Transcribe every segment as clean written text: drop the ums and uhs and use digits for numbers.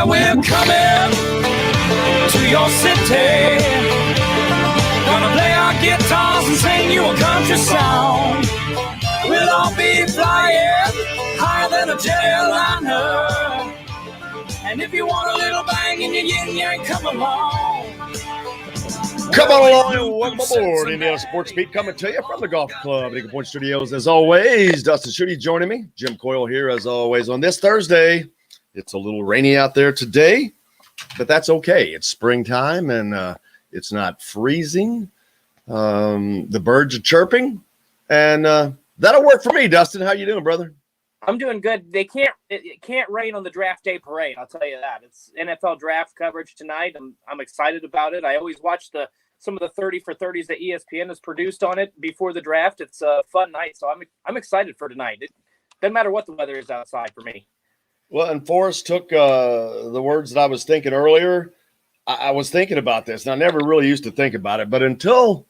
Yeah, we're coming to your city. Gonna play our guitars and sing you a country song. We'll all be flying higher than a jetliner. And if you want a little bang in your yin yang, come along. Come on along and welcome aboard Indiana Sports Beat, coming to you from the Golf Club at Eagle Point Studios. As always, Dustin Schutte joining me. Jim Coyle here as always on this Thursday. It's a little rainy out there today, but that's okay. It's springtime and it's not freezing. The birds are chirping, and that'll work for me. Dustin, how you doing, brother? I'm doing good. It can't rain on the draft day parade. I'll tell you that. It's NFL draft coverage tonight. I'm excited about it. I always watch some of the 30 for 30s that ESPN has produced on it before the draft. It's a fun night, so I'm excited for tonight. It doesn't matter what the weather is outside for me. Well, and Forrest took the words that I was thinking earlier. I was thinking about this, and I never really used to think about it, but until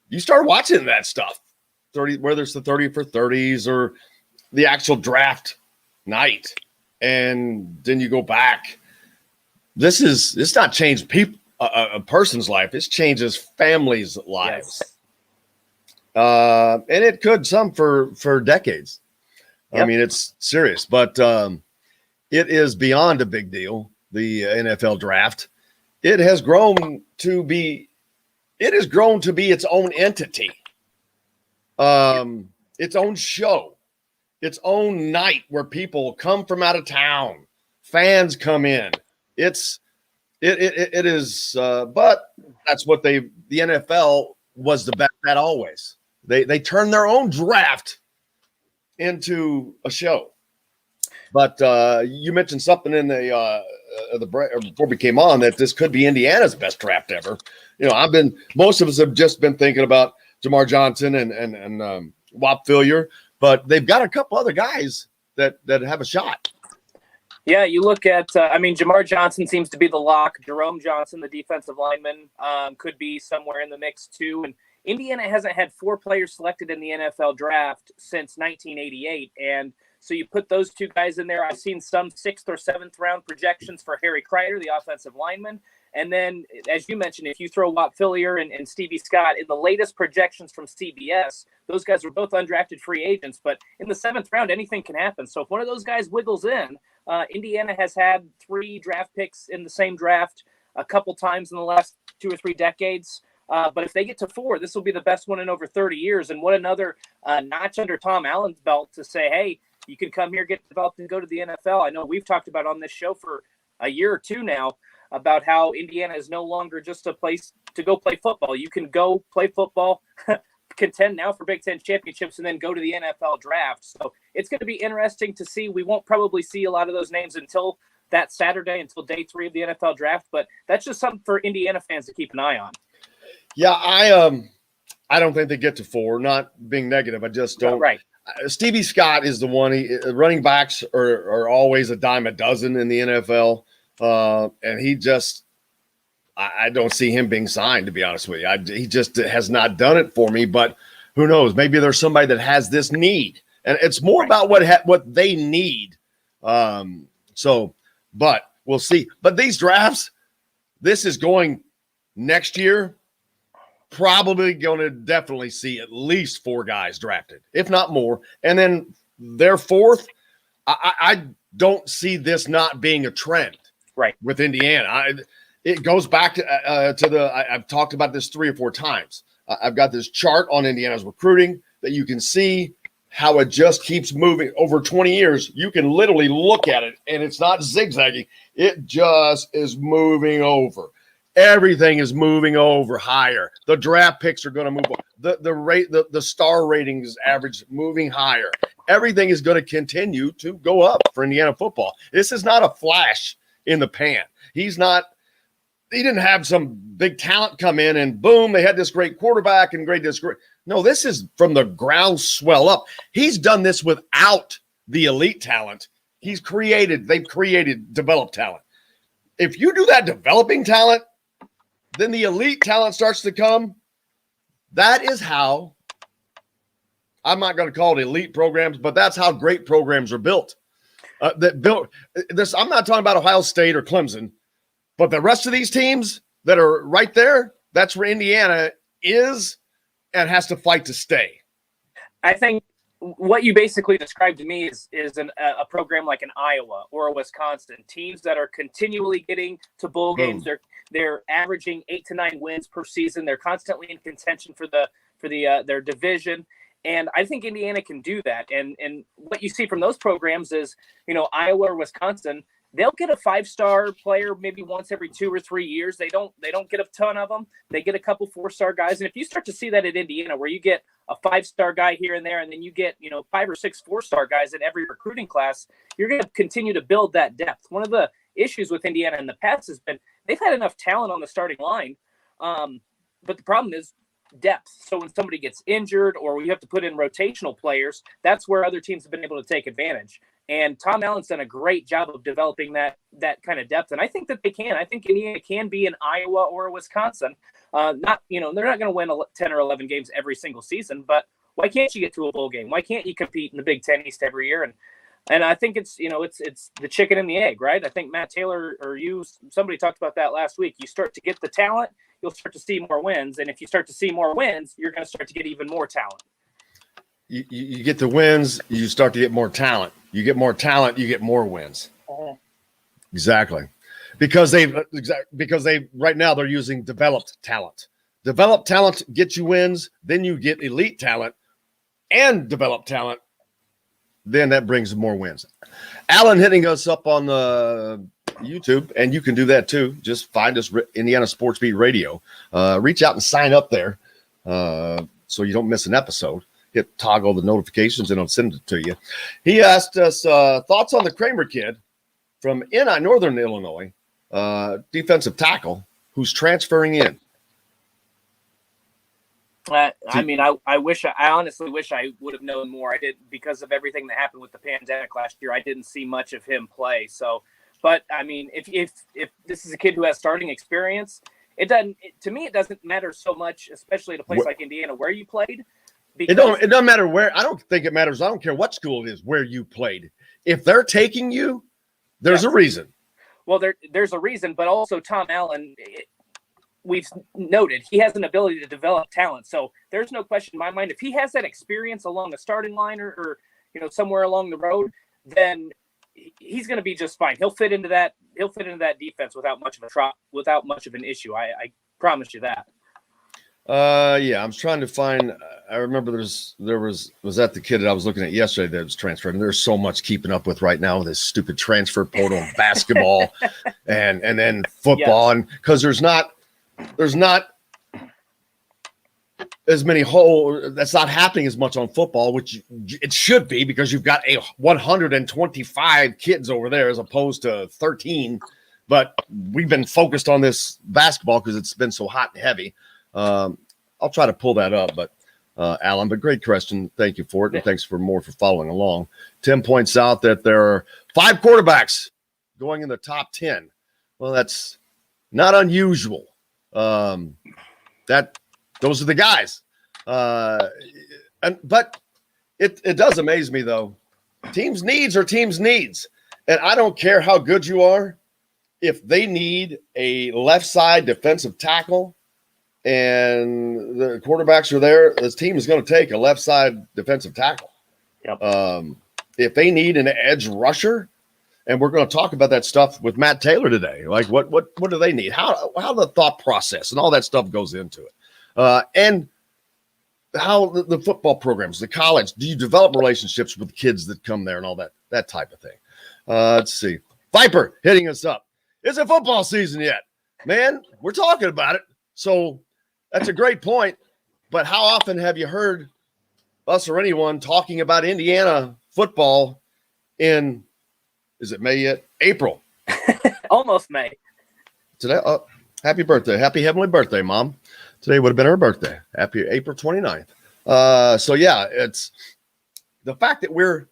you start watching that stuff, whether it's the 30 for 30s or the actual draft night, and then you go back. It's not changed a person's life. It changes families' lives. Yes. And it could some for decades. Yep. I mean, it's serious, but it is beyond a big deal. The NFL draft, it has grown to be its own entity, its own show. Its own night where people come from out of town, fans come in. It is, but that's what the NFL was the best at always. They turned their own draft into a show. But you mentioned something in the before we came on that this could be Indiana's best draft ever. You know, most of us have just been thinking about Jamar Johnson and Whop Phillier. But they've got a couple other guys that have a shot. Yeah, you look at, Jamar Johnson seems to be the lock. Jerome Johnson, the defensive lineman, could be somewhere in the mix too. And Indiana hasn't had 4 players selected in the NFL draft since 1988. And so you put those 2 guys in there. I've seen some 6th or 7th round projections for Harry Kreider, the offensive lineman. And then, as you mentioned, if you throw Whop Phillier and Stevie Scott in the latest projections from CBS, those guys were both undrafted free agents. But in the 7th round, anything can happen. So if one of those guys wiggles in, Indiana has had 3 draft picks in the same draft a couple times in the last 2 or 3 decades. But if they get to 4, this will be the best one in over 30 years. And what another notch under Tom Allen's belt to say, hey, you can come here, get developed, and go to the NFL. I know we've talked about on this show for a year or 2 now about how Indiana is no longer just a place to go play football. You can go play football, contend now for Big Ten championships, and then go to the NFL draft. So it's going to be interesting to see. We won't probably see a lot of those names until that Saturday, until day 3 of the NFL draft. But that's just something for Indiana fans to keep an eye on. Yeah, I don't think they get to 4. Not being negative, I just don't. Right. Stevie Scott is the one. Running backs are always a dime a dozen in the NFL. And he just, I don't see him being signed, to be honest with you. He just has not done it for me, but who knows? Maybe there's somebody that has this need, and it's more about what they need. But we'll see. But these drafts, this is going next year, probably going to definitely see at least 4 guys drafted, if not more. And then their 4th, I don't see this not being a trend. Right. With Indiana. It goes back to I've talked about this 3 or 4 times. I've got this chart on Indiana's recruiting that you can see how it just keeps moving over 20 years. You can literally look at it, and it's not zigzagging. It just is moving over. Everything is moving over higher. The draft picks are going to move on. The star ratings average moving higher. Everything is going to continue to go up for Indiana football. This is not a flash in the pan. He didn't have some big talent come in and boom, they had this great quarterback and No, this is from the ground swell up. He's done this without the elite talent. They've developed talent. If you do that developing talent, then the elite talent starts to come. That is how, I'm not going to call it elite programs, but that's how great programs are built. that built this. I'm not talking about Ohio State or Clemson, but the rest of these teams that are right there, that's where Indiana is and has to fight to stay. I think what you basically described to me is a program like an Iowa or a Wisconsin, teams that are continually getting to bowl games. They're averaging 8 to 9 wins per season. They're constantly in contention for their division. And I think Indiana can do that. And what you see from those programs is, Iowa or Wisconsin, they'll get a 5-star player maybe once every 2 or 3 years. They don't get a ton of them. They get a couple 4-star guys. And if you start to see that at Indiana, where you get a 5-star guy here and there, and then you get, 5 or 6 4-star guys in every recruiting class, you're going to continue to build that depth. One of the issues with Indiana in the past has been they've had enough talent on the starting line. But the problem is depth. So when somebody gets injured or you have to put in rotational players, that's where other teams have been able to take advantage. And Tom Allen's done a great job of developing that kind of depth. And I think that they can. I think Indiana can be an Iowa or a Wisconsin. They're not going to win 10 or 11 games every single season, but why can't you get to a bowl game? Why can't you compete in the Big Ten East every year? And I think it's the chicken and the egg, right? I think Matt Taylor or somebody talked about that last week. You start to get the talent, you'll start to see more wins. And if you start to see more wins, you're going to start to get even more talent. You get the wins, you start to get more talent. You get more talent, you get more wins. Exactly. Because they right now they're using developed talent. Developed talent gets you wins, then you get elite talent and developed talent. Then that brings more wins. Alan hitting us up on the YouTube, and you can do that too. Just find us, Indiana Sports Beat Radio. Reach out and sign up there so you don't miss an episode. Hit toggle the notifications, and I'll send it to you. He asked us thoughts on the Kramer kid from Northern Illinois, defensive tackle, who's transferring in. I honestly wish I would have known more. I did, because of everything that happened with the pandemic last year. I didn't see much of him play. So, but I mean, if this is a kid who has starting experience, it doesn't matter so much, especially at a place like Indiana where you played. It doesn't matter where. I don't think it matters. I don't care what school it is where you played. If they're taking you, there's a reason. Well, there's a reason, but also Tom Allen, we've noted he has an ability to develop talent. So there's no question in my mind, if he has that experience along the starting line or somewhere along the road, then he's going to be just fine. He'll fit into that defense without much of an issue. I promise you that. Yeah, I'm trying to find. I remember was that the kid that I was looking at yesterday that was transferring. There's so much keeping up with right now with this stupid transfer portal of basketball and then football, and because there's not as many that's not happening as much on football, which it should be, because you've got 125 kids over there as opposed to 13. But we've been focused on this basketball because it's been so hot and heavy. I'll try to pull that up, but Alan, but great question. Thank you for it. And thanks for following along. Tim points out that there are 5 quarterbacks going in the top 10. Well, that's not unusual. Those are the guys. But it does amaze me though. Teams' needs are teams' needs. And I don't care how good you are. If they need a left side defensive tackle, and the quarterbacks are there, this team is going to take a left side defensive tackle. Yep. If they need an edge rusher, and we're going to talk about that stuff with Matt Taylor today, like what do they need? How the thought process and all that stuff goes into it, and how the football programs, the college, do you develop relationships with kids that come there and all that type of thing? Let's see. Viper hitting us up. Is it football season yet? Man, we're talking about it. So that's a great point, but how often have you heard us or anyone talking about Indiana football in, is it May yet? April. Almost May. Today, happy birthday. Happy heavenly birthday, Mom. Today would have been her birthday. Happy April 29th. So, yeah, it's the fact that we're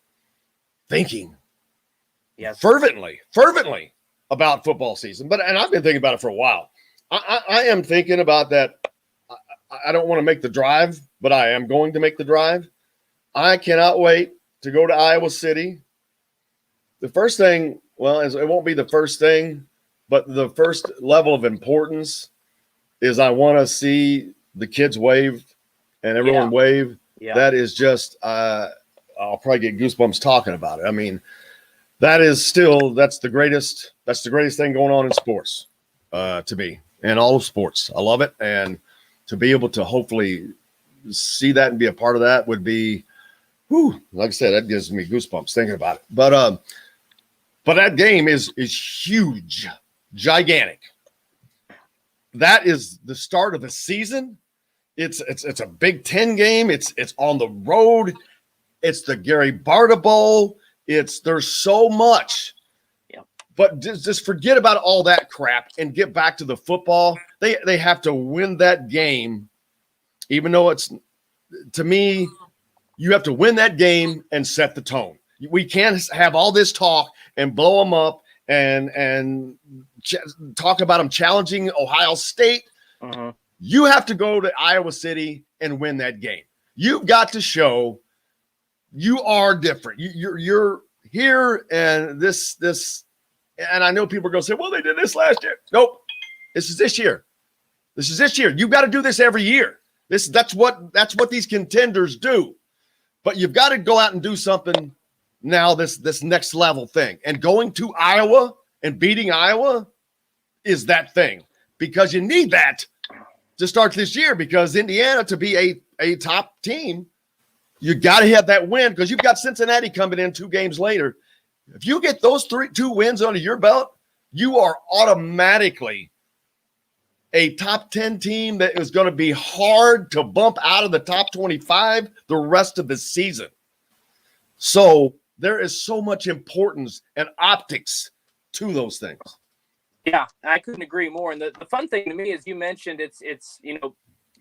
thinking fervently about football season. And I've been thinking about it for a while. I am thinking about that. I don't want to make the drive, but I am going to make the drive. I cannot wait to go to Iowa City The first thing, well, it won't be the first thing, but the first level of importance is I want to see the kids wave and everyone wave. Yeah. That is just, I'll probably get goosebumps talking about it. I mean, that's the greatest thing going on in sports, to me, and all of sports. I love it. And to be able to hopefully see that and be a part of that would be, like I said, that gives me goosebumps thinking about it. But that game is huge, gigantic. That is the start of the season. It's a Big Ten game. It's on the road. It's the Gary Barta Bowl. There's so much. Yeah. But just forget about all that crap and get back to the football. They have to win that game, even though to me, you have to win that game and set the tone. We can't have all this talk and blow them up and talk about them challenging Ohio State. Uh-huh. You have to go to Iowa City and win that game. You've got to show you are different. You're here, and this. And I know people are going to say, "Well, they did this last year." Nope, this is this year. This is this year. You've got to do this every year. That's what these contenders do. But you've got to go out and do something now. This next level thing, and going to Iowa and beating Iowa is that thing, because you need that to start this year, because Indiana, to be a top team, you got to have that win, because you've got Cincinnati coming in 2 games later. If you get those 2 wins under your belt, you are automatically a top 10 team that is going to be hard to bump out of the top 25 the rest of the season. So there is so much importance and optics to those things. Yeah, I couldn't agree more. And the fun thing to me is, you mentioned, it's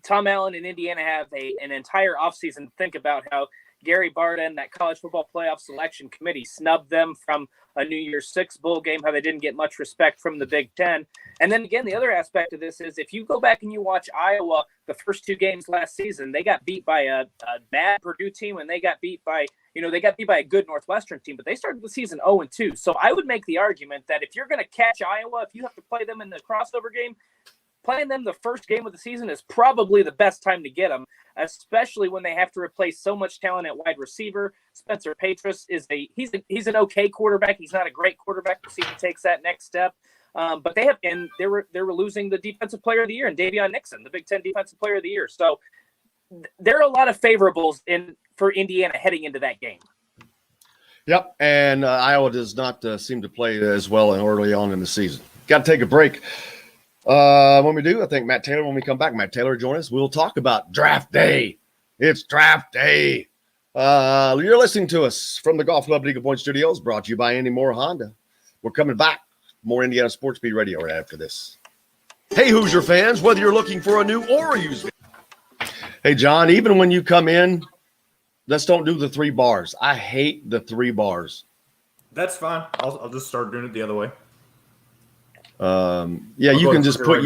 Tom Allen and Indiana have an entire offseason to think about how Gary Barta and that college football playoff selection committee snubbed them from a New Year's Six bowl game, how they didn't get much respect from the Big Ten. And then again, the other aspect of this is, if you go back and you watch Iowa, the first 2 games last season, they got beat by a bad Purdue team, and they got beat by a good Northwestern team, but they started the season 0-2. So I would make the argument that if you're going to catch Iowa, if you have to play them in the crossover game, playing them the first game of the season is probably the best time to get them, especially when they have to replace so much talent at wide receiver. Spencer Petras he's an okay quarterback. He's not a great quarterback. We'll see if he takes that next step. But they were losing the defensive player of the year, and Davion Nixon, the Big Ten defensive player of the year. So there are a lot of favorables for Indiana heading into that game. Yep, and Iowa does not seem to play as well early on in the season. Got to take a break. When we do, I think when we come back, Matt Taylor join us. We'll talk about draft day. It's draft day. You're listening to us from the Golf Club League of Point Studios, brought to you by Andy Moore Honda. We're coming back. More Indiana Sports Beat Radio right after this. Hey, Hoosier fans, whether you're looking for a new or a used vehicle. Hey, John, even when you come in, let's don't do the 3 bars. I hate the 3 bars. That's fine. I'll just start doing it the other way. You can just put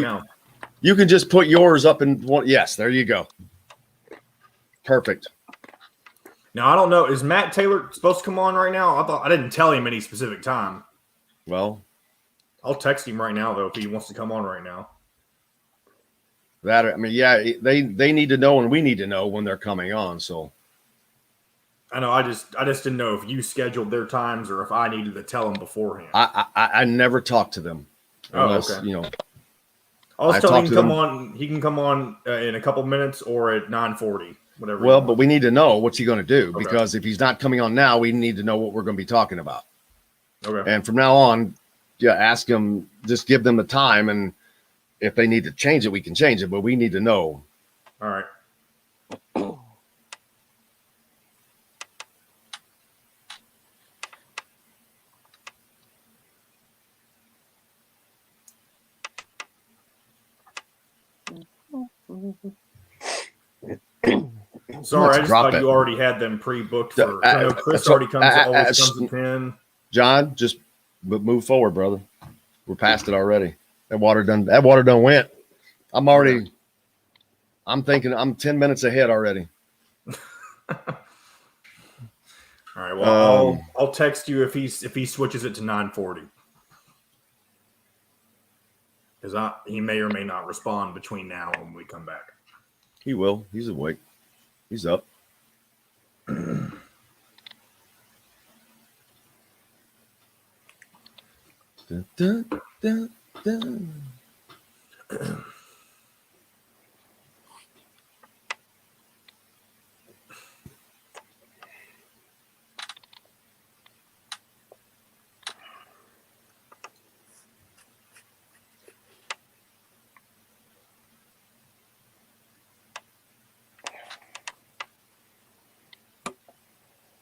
you can just put yours up in one. Yes, there you go. Perfect. Now I don't know. Is Matt Taylor supposed to come on right now? I didn't tell him any specific time. Well, I'll text him right now though if he wants to come on right now. They need to know, and we need to know when they're coming on. So I know. I just didn't know if you scheduled their times or if I needed to tell them beforehand. I never talk to them. Unless, okay. I'll tell him he can come on in a couple minutes or at 9:40, whatever. Well, but we need to know what's he going to do, because if he's not coming on now, we need to know what we're going to be talking about. Okay. And from now on, ask him, just give them the time, and if they need to change it, we can change it, but we need to know. All right. Sorry, I just thought you already had them pre-booked for. I know Chris already comes at 10. John, just move forward, brother. We're past it already. That water done went. I'm thinking I'm 10 minutes ahead already. All All right. Well, I'll text you if he switches it to 9:40, because he may or may not respond between now and when we come back. He will. He's awake. He's up. Dun, dun, dun, dun.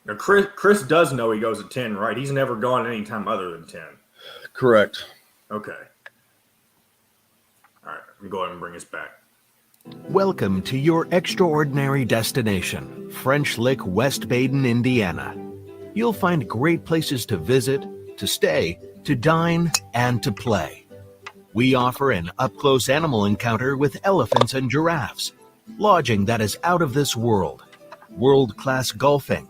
Now, Chris does know he goes at 10, right? He's never gone any time other than 10. Correct. Okay. All right. Let me go ahead and bring us back. Welcome to your extraordinary destination, French Lick, West Baden, Indiana. You'll find great places to visit, to stay, to dine, and to play. We offer an up-close animal encounter with elephants and giraffes, lodging that is out of this world, world-class golfing,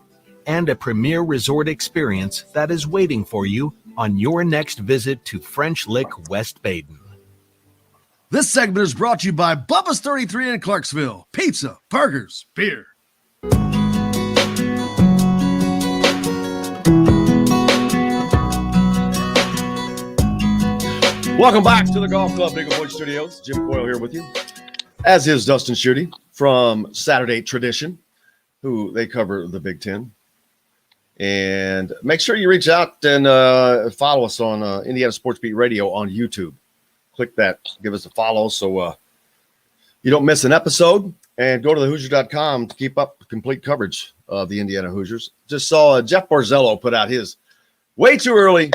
and a premier resort experience that is waiting for you on your next visit to French Lick, West Baden. This segment is brought to you by Bubba's 33 in Clarksville. Pizza, burgers, beer. Welcome back to the Golf Club Big Boy Studios. Jim Coyle here with you, as is Dustin Schutte from Saturday Tradition, who they cover the Big Ten. And make sure you reach out and follow us on Indiana Sports Beat Radio on YouTube. Click that, give us a follow so you don't miss an episode. And go to thehoosier.com to keep up complete coverage of the Indiana Hoosiers. Just saw Jeff Borzello put out his way too early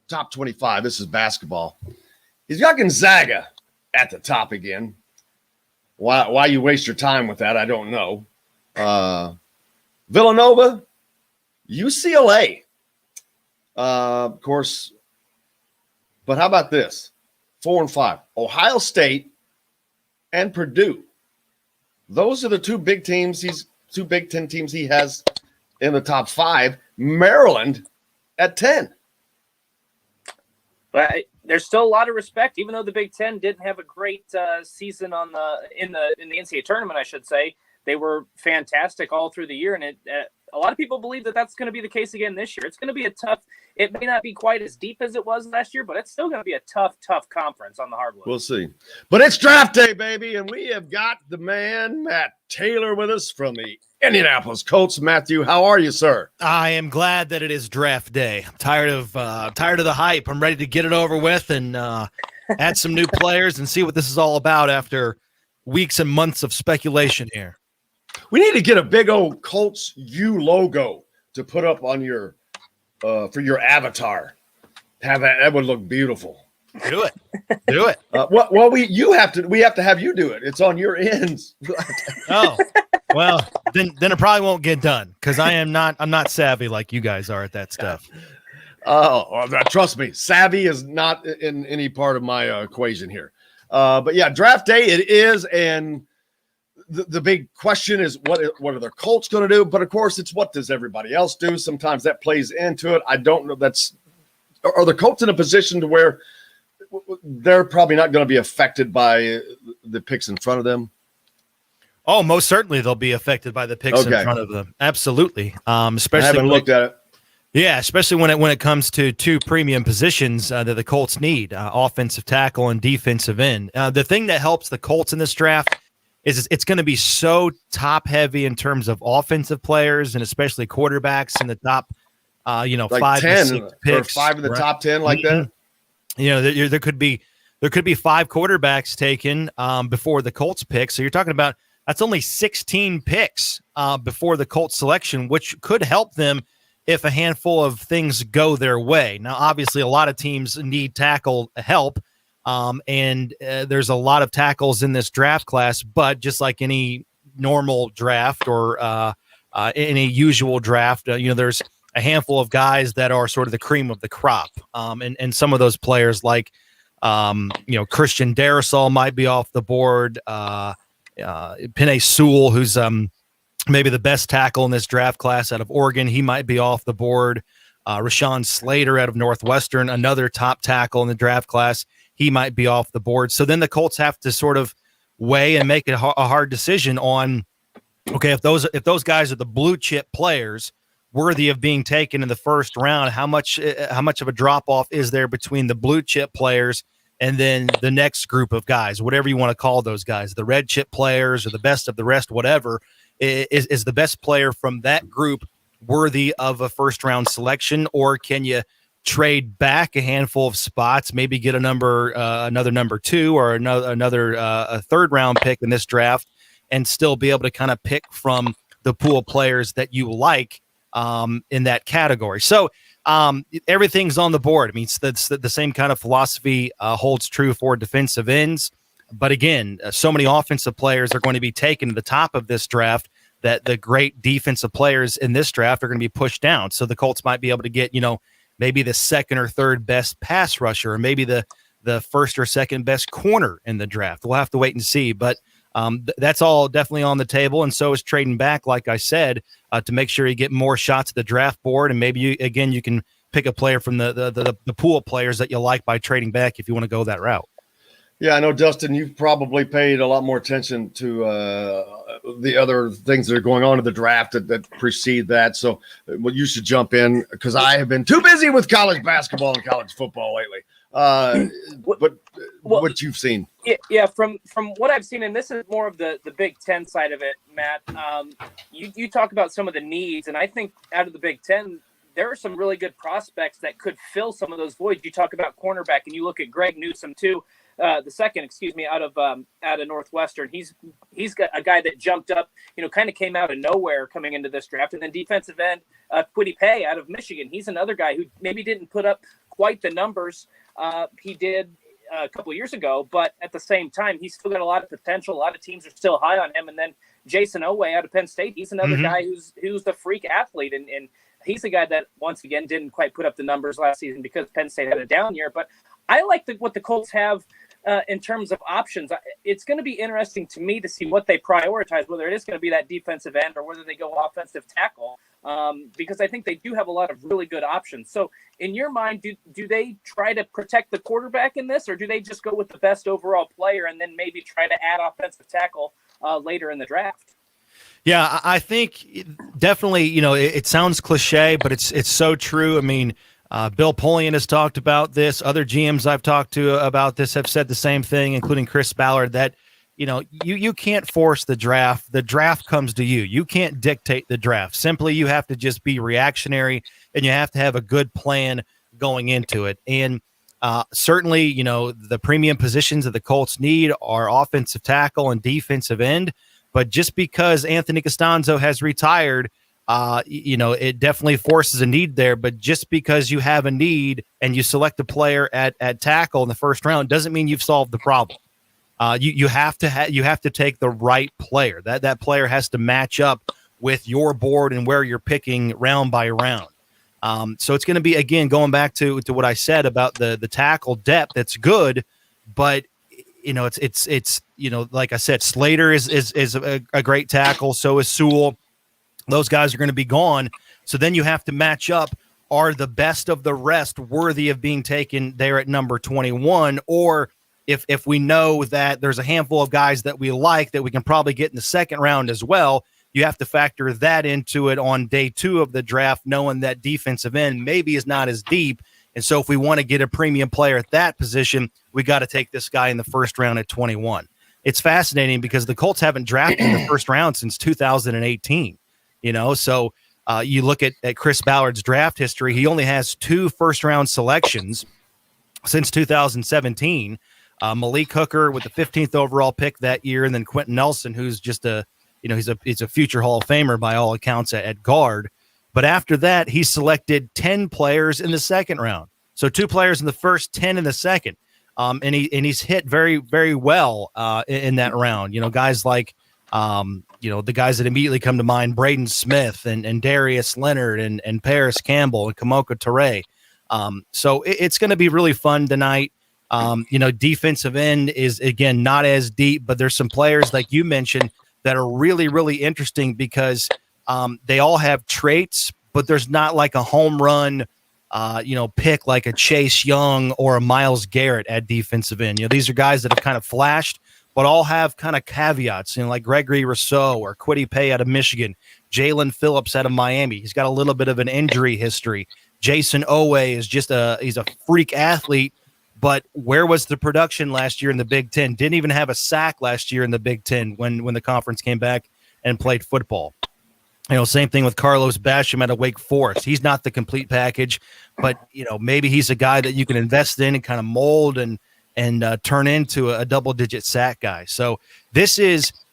top 25. This is basketball. He's got Gonzaga at the top again. Why you waste your time with that, I don't know. Villanova, UCLA, of course. But how about this? 4 and 5. Ohio State and Purdue. Those are the two Big Ten teams he has in the top 5. Maryland at 10. But there's still a lot of respect, even though the Big Ten didn't have a great season in the NCAA tournament. I should say they were fantastic all through the year, and a lot of people believe that that's going to be the case again this year. It's going to be a tough. It may not be quite as deep as it was last year, but it's still going to be a tough conference on the hardwood. We'll see. But it's draft day, baby, and we have got the man, Matt Taylor, with us from the Indianapolis Colts. Matthew, how are you, sir? I am glad that it is draft day. I'm tired of the hype. I'm ready to get it over with and add some new players and see what this is all about after weeks and months of speculation here. We need to get a big old Colts U logo to put up on your for your avatar. That would look beautiful. Do it. We have to have you do it. It's on your ends. Oh, well, then it probably won't get done because I'm not savvy like you guys are at that stuff. Oh, trust me, savvy is not in any part of my equation here. But yeah, draft day it is, and the big question is what are the Colts going to do? But of course, it's what does everybody else do? Sometimes that plays into it. I don't know. Are the Colts in a position to where they're probably not going to be affected by the picks in front of them? Oh, most certainly they'll be affected by the picks in front of them. Absolutely. Especially I haven't looked at it. Yeah, especially when it comes to two premium positions that the Colts need, offensive tackle and defensive end. The thing that helps the Colts in this draft is it's going to be so top heavy in terms of offensive players and especially quarterbacks in the top, like 5 10 to 6 picks, or 5 in the top 10 like that. You know, there could be 5 quarterbacks taken before the Colts pick. So you're talking about that's only 16 picks before the Colts selection, which could help them if a handful of things go their way. Now, obviously, a lot of teams need tackle help. And there's a lot of tackles in this draft class, but just like any normal draft or any usual draft, there's a handful of guys that are sort of the cream of the crop. And some of those players like, Christian Darrisaw might be off the board. Penei Sewell, who's maybe the best tackle in this draft class out of Oregon. He might be off the board. Rashawn Slater out of Northwestern, another top tackle in the draft class. He might be off the board. So then the Colts have to sort of weigh and make a hard decision on, okay, if those guys are the blue chip players worthy of being taken in the first round, how much of a drop off is there between the blue chip players and then the next group of guys, whatever you want to call those guys, the red chip players or the best of the rest, whatever, is the best player from that group worthy of a first round selection, or can you trade back a handful of spots, maybe get another number 2 or another a third round pick in this draft, and still be able to kind of pick from the pool of players that you like in that category. So everything's on the board. I mean, it's the same kind of philosophy holds true for defensive ends. But again, so many offensive players are going to be taken to the top of this draft that the great defensive players in this draft are going to be pushed down. So the Colts might be able to get, maybe the second or third best pass rusher, or maybe the first or second best corner in the draft. We'll have to wait and see. But that's all definitely on the table. And so is trading back, like I said, to make sure you get more shots at the draft board. And maybe, you can pick a player from the pool of players that you like by trading back if you want to go that route. Yeah, I know, Dustin, you've probably paid a lot more attention to the other things that are going on in the draft that precede that. So you should jump in, because I have been too busy with college basketball and college football lately. But what you've seen. Yeah, from what I've seen, and this is more of the Big Ten side of it, Matt, you talk about some of the needs, and I think out of the Big Ten, there are some really good prospects that could fill some of those voids. You talk about cornerback, and you look at Greg Newsome too. The second, out of Northwestern. He's got a guy that jumped up, kind of came out of nowhere coming into this draft. And then defensive end, Kwity Paye out of Michigan. He's another guy who maybe didn't put up quite the numbers he did a couple of years ago, but at the same time, he's still got a lot of potential. A lot of teams are still high on him. And then Jason Oweh out of Penn State, he's another guy who's the freak athlete, and he's a guy that once again didn't quite put up the numbers last season because Penn State had a down year. But I like what the Colts have in terms of options. It's going to be interesting to me to see what they prioritize, whether it is going to be that defensive end or whether they go offensive tackle, because I think they do have a lot of really good options. So in your mind, do they try to protect the quarterback in this, or do they just go with the best overall player and then maybe try to add offensive tackle later in the draft? Yeah, I think definitely, it sounds cliche, but it's so true. I mean, Bill Polian has talked about this. Other GMs I've talked to about this have said the same thing, including Chris Ballard, that, you can't force the draft. The draft comes to you. You can't dictate the draft. Simply, you have to just be reactionary, and you have to have a good plan going into it. And certainly, the premium positions that the Colts need are offensive tackle and defensive end. But just because Anthony Costanzo has retired, it definitely forces a need there. But just because you have a need and you select a player at tackle in the first round doesn't mean you've solved the problem. You have to take the right player. That player has to match up with your board and where you're picking round by round. So it's going to be, again, going back to what I said about the tackle depth. It's good, but it's like I said, Slater is a great tackle. So is Sewell. Those guys are going to be gone. So then you have to match up. Are the best of the rest worthy of being taken there at number 21? Or if we know that there's a handful of guys that we like that we can probably get in the second round as well, you have to factor that into it on day 2 of the draft, knowing that defensive end maybe is not as deep. And so if we want to get a premium player at that position, we got to take this guy in the first round at 21. It's fascinating because the Colts haven't drafted in the first round since 2018. So you look at Chris Ballard's draft history. He only has 2 first-round selections since 2017. Malik Hooker with the 15th overall pick that year, and then Quentin Nelson, who's just he's a future Hall of Famer by all accounts at guard. But after that, he selected 10 players in the second round. So 2 players in the first, 10 in the second. And he's hit very, very well in that round. Guys like the guys that immediately come to mind, Braden Smith and Darius Leonard and Paris Campbell and Kamoka Ture. So it's going to be really fun tonight. Defensive end is, again, not as deep, but there's some players like you mentioned that are really, really interesting because they all have traits, but there's not like a home run, pick like a Chase Young or a Myles Garrett at defensive end. These are guys that have kind of flashed, but all have kind of caveats, like Gregory Rousseau or Kwity Paye out of Michigan, Jalen Phillips out of Miami. He's got a little bit of an injury history. Jason Owe is he's a freak athlete, but where was the production last year in the Big Ten? Didn't even have a sack last year in the Big Ten when the conference came back and played football. Same thing with Carlos Basham out of Wake Forest. He's not the complete package, but maybe he's a guy that you can invest in and kind of mold and turn into a double-digit sack guy. So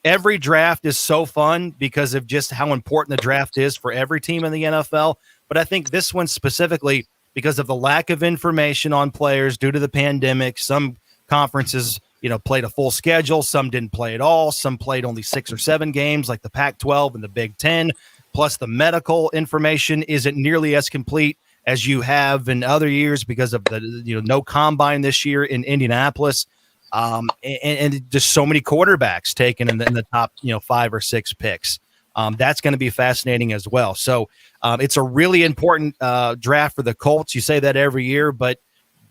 every draft is so fun because of just how important the draft is for every team in the NFL. But I think this one specifically, because of the lack of information on players due to the pandemic, some conferences, played a full schedule. Some didn't play at all. Some played only 6 or 7 games like the Pac-12 and the Big Ten. Plus the medical information isn't nearly as complete as you have in other years because of the no combine this year in Indianapolis, and just so many quarterbacks taken in the top 5 or 6 picks. That's going to be fascinating as well. So it's a really important draft for the Colts. You say that every year, but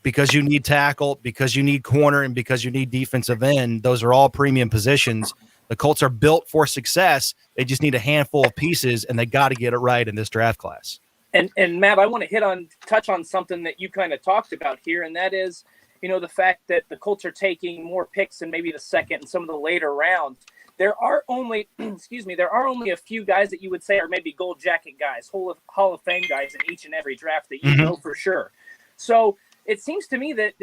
because you need tackle, because you need corner, and because you need defensive end, those are all premium positions. The Colts are built for success. They just need a handful of pieces, and they got to get it right in this draft class. And Matt, I want to touch on something that you kind of talked about here, and that is, the fact that the Colts are taking more picks in maybe the second and some of the later rounds. There are only, a few guys that you would say are maybe gold jacket guys, Hall of Fame guys in each and every draft that you know for sure. So it seems to me that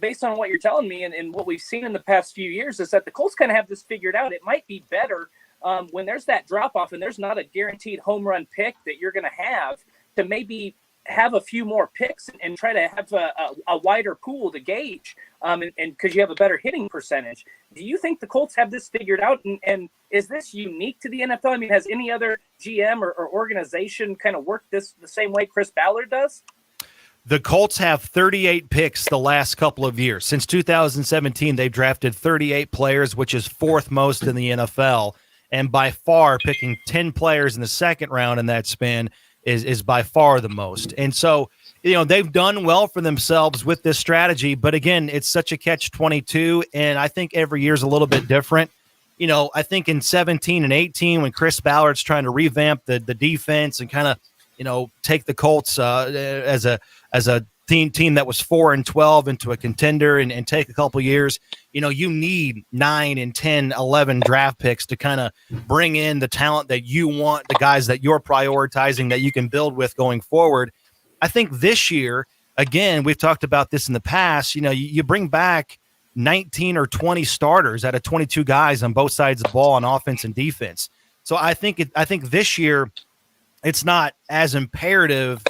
based on what you're telling me and what we've seen in the past few years is that the Colts kind of have this figured out. It might be better when there's that drop-off and there's not a guaranteed home run pick that you're going to have to maybe have a few more picks and try to have a wider pool to gauge and because you have a better hitting percentage. Do you think the Colts have this figured out? And is this unique to the NFL? I mean, has any other GM or organization kind of worked this the same way Chris Ballard does? The Colts have 38 picks the last couple of years. Since 2017, they've drafted 38 players, which is 4th most in the NFL. And by far, picking 10 players in the second round in that span is by far the most. And so, they've done well for themselves with this strategy. But again, it's such a catch-22, and I think every year is a little bit different. I think in 17 and 18, when Chris Ballard's trying to revamp the defense and kind of, take the Colts as a team that was 4-12 into a contender and take a couple years, you need 9 and 10, 11 draft picks to kind of bring in the talent that you want, the guys that you're prioritizing that you can build with going forward. I think this year, again, we've talked about this in the past, you bring back 19 or 20 starters out of 22 guys on both sides of the ball on offense and defense. So I think this year it's not as imperative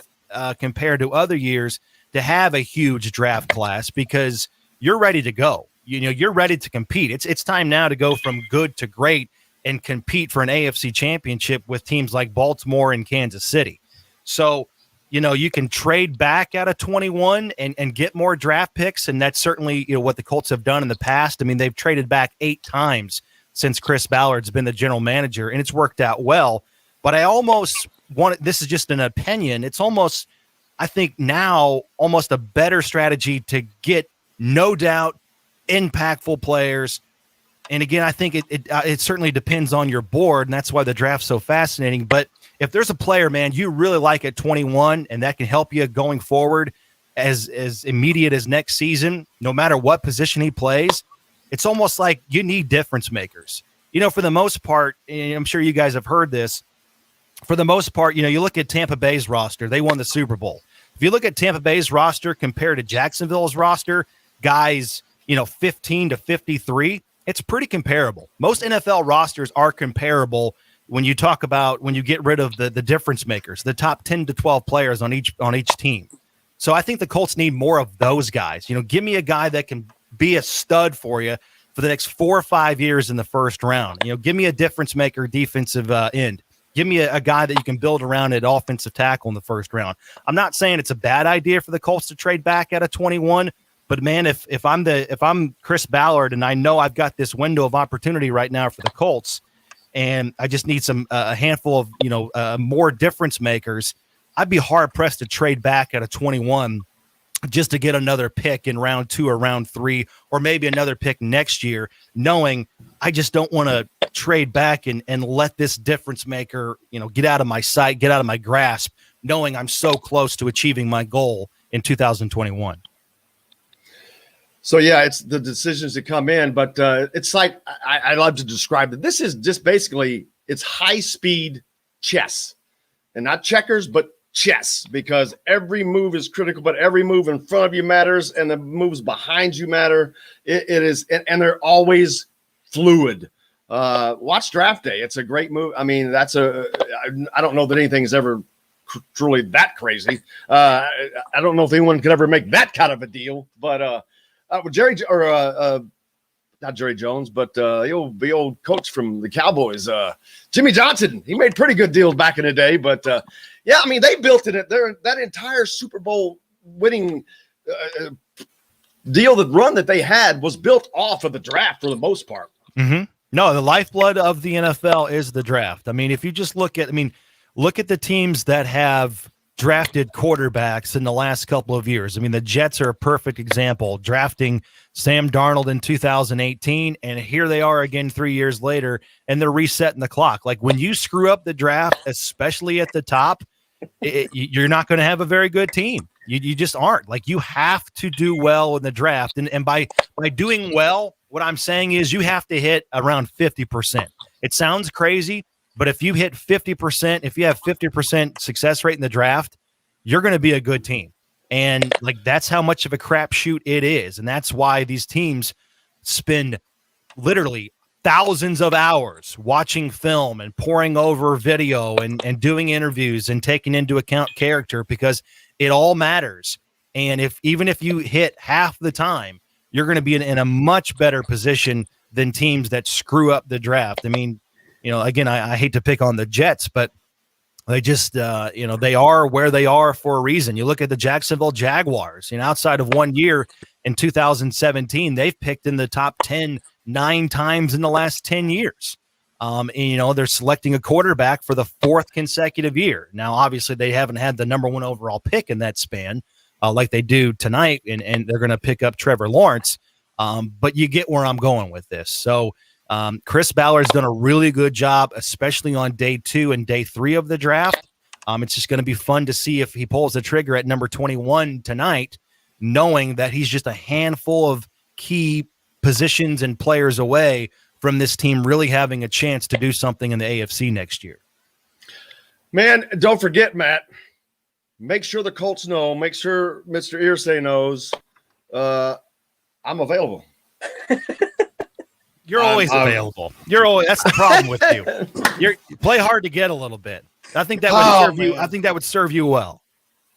compared to other years to have a huge draft class because you're ready to go. You're ready to compete. It's time now to go from good to great and compete for an AFC championship with teams like Baltimore and Kansas City. So, you can trade back out of 21 and get more draft picks. And that's certainly, what the Colts have done in the past. I mean, they've traded back 8 times since Chris Ballard's been the general manager, and it's worked out well. But I almost this is just an opinion. It's almost, I think now, almost a better strategy to get no doubt impactful players. And again, I think it certainly depends on your board, and that's why the draft's so fascinating. But if there's a player, man, you really like at 21, and that can help you going forward as immediate as next season, no matter what position he plays, it's almost like you need difference makers. For the most part, and I'm sure you guys have heard this, for the most part, you look at Tampa Bay's roster, they won the Super Bowl. If you look at Tampa Bay's roster compared to Jacksonville's roster, guys, 15 to 53, it's pretty comparable. Most NFL rosters are comparable when you talk about when you get rid of the difference makers, the top 10 to 12 players on each team. So I think the Colts need more of those guys. Give me a guy that can be a stud for you for the next 4 or 5 years in the first round. Give me a difference maker defensive end. Give me a guy that you can build around at offensive tackle in the first round. I'm not saying it's a bad idea for the Colts to trade back out of 21, but man, if I'm Chris Ballard and I know I've got this window of opportunity right now for the Colts, and I just need a handful of more difference makers, I'd be hard pressed to trade back at a 21 just to get another pick in round 2 or round 3, or maybe another pick next year, knowing I just don't want to trade back and let this difference maker, get out of my sight, get out of my grasp, knowing I'm so close to achieving my goal in 2021. So yeah, it's the decisions that come in, but it's like I love to describe it. This is just basically it's high speed chess, and not checkers, but chess, because every move is critical, but every move in front of you matters, and the moves behind you matter. It is, and they're always fluid. Watch draft day; it's a great move. I mean, I don't know that anything is ever truly that crazy. I don't know if anyone could ever make that kind of a deal, but. Not Jerry Jones, but the old coach from the Cowboys, Jimmy Johnson. He made pretty good deals back in the day, but yeah, I mean they built it. That entire Super Bowl winning deal, run that they had was built off of the draft for the most part. Mm-hmm. No, the lifeblood of the NFL is the draft. I mean, if you just look at the teams that have drafted quarterbacks in the last couple of years. I mean, the Jets are a perfect example, drafting Sam Darnold in 2018, and here they are again 3 years later, and they're resetting the clock. Like, when you screw up the draft, especially at the top, you're not going to have a very good team. You just aren't. Like, you have to do well in the draft, and by doing well, what I'm saying is you have to hit around 50%. It sounds crazy, but if you hit 50%, if you have 50% success rate in the draft, you're going to be a good team. And like, that's how much of a crapshoot it is. And that's why these teams spend literally thousands of hours watching film and poring over video and doing interviews and taking into account character, because it all matters. And even if you hit half the time, you're going to be in a much better position than teams that screw up the draft. I mean, again, I hate to pick on the Jets, but they just, they are where they are for a reason. You look at the Jacksonville Jaguars, outside of 1 year in 2017, they've picked in the top 10 9 times in the last 10 years. They're selecting a quarterback for the 4th consecutive year. Now, obviously, they haven't had the number 1 overall pick in that span like they do tonight, and they're going to pick up Trevor Lawrence. But you get where I'm going with this. So, Chris Ballard's done a really good job, especially on day 2 and day 3 of the draft. It's just going to be fun to see if he pulls the trigger at number 21 tonight, knowing that he's just a handful of key positions and players away from this team really having a chance to do something in the AFC next year. Man, don't forget, Matt, make sure the Colts know, make sure Mr. Irsay knows I'm available. You're always available. That's the problem with you. You play hard to get a little bit. I think that would serve you. I think that would serve you well.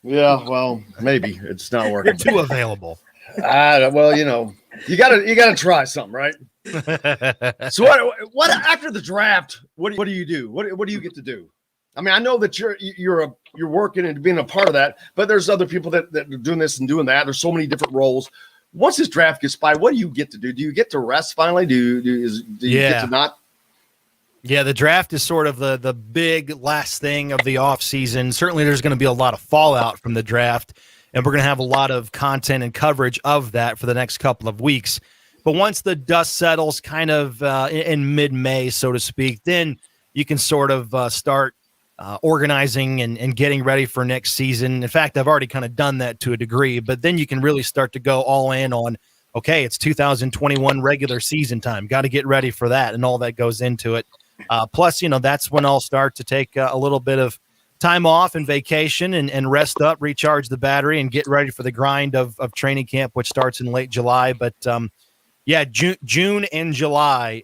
Yeah, well, maybe it's not working. You're too available. Well, you gotta try something, right? So what after the draft? What do you do? What do you get to do? I mean, I know that you're working and being a part of that, but there's other people that are doing this and doing that. There's so many different roles. Once this draft gets by, what do you get to do? Do you get to rest finally? Do you get to not? Yeah, the draft is sort of the big last thing of the offseason. Certainly there's going to be a lot of fallout from the draft, and we're going to have a lot of content and coverage of that for the next couple of weeks. But once the dust settles kind of in mid-May, so to speak, then you can sort of start organizing and getting ready for next season. In fact, I've already kind of done that to a degree, but then you can really start to go all in on, okay, it's 2021 regular season time. Got to get ready for that, and all that goes into it. Plus, that's when I'll start to take a little bit of time off and vacation and rest up, recharge the battery, and get ready for the grind of training camp, which starts in late July. But June and July,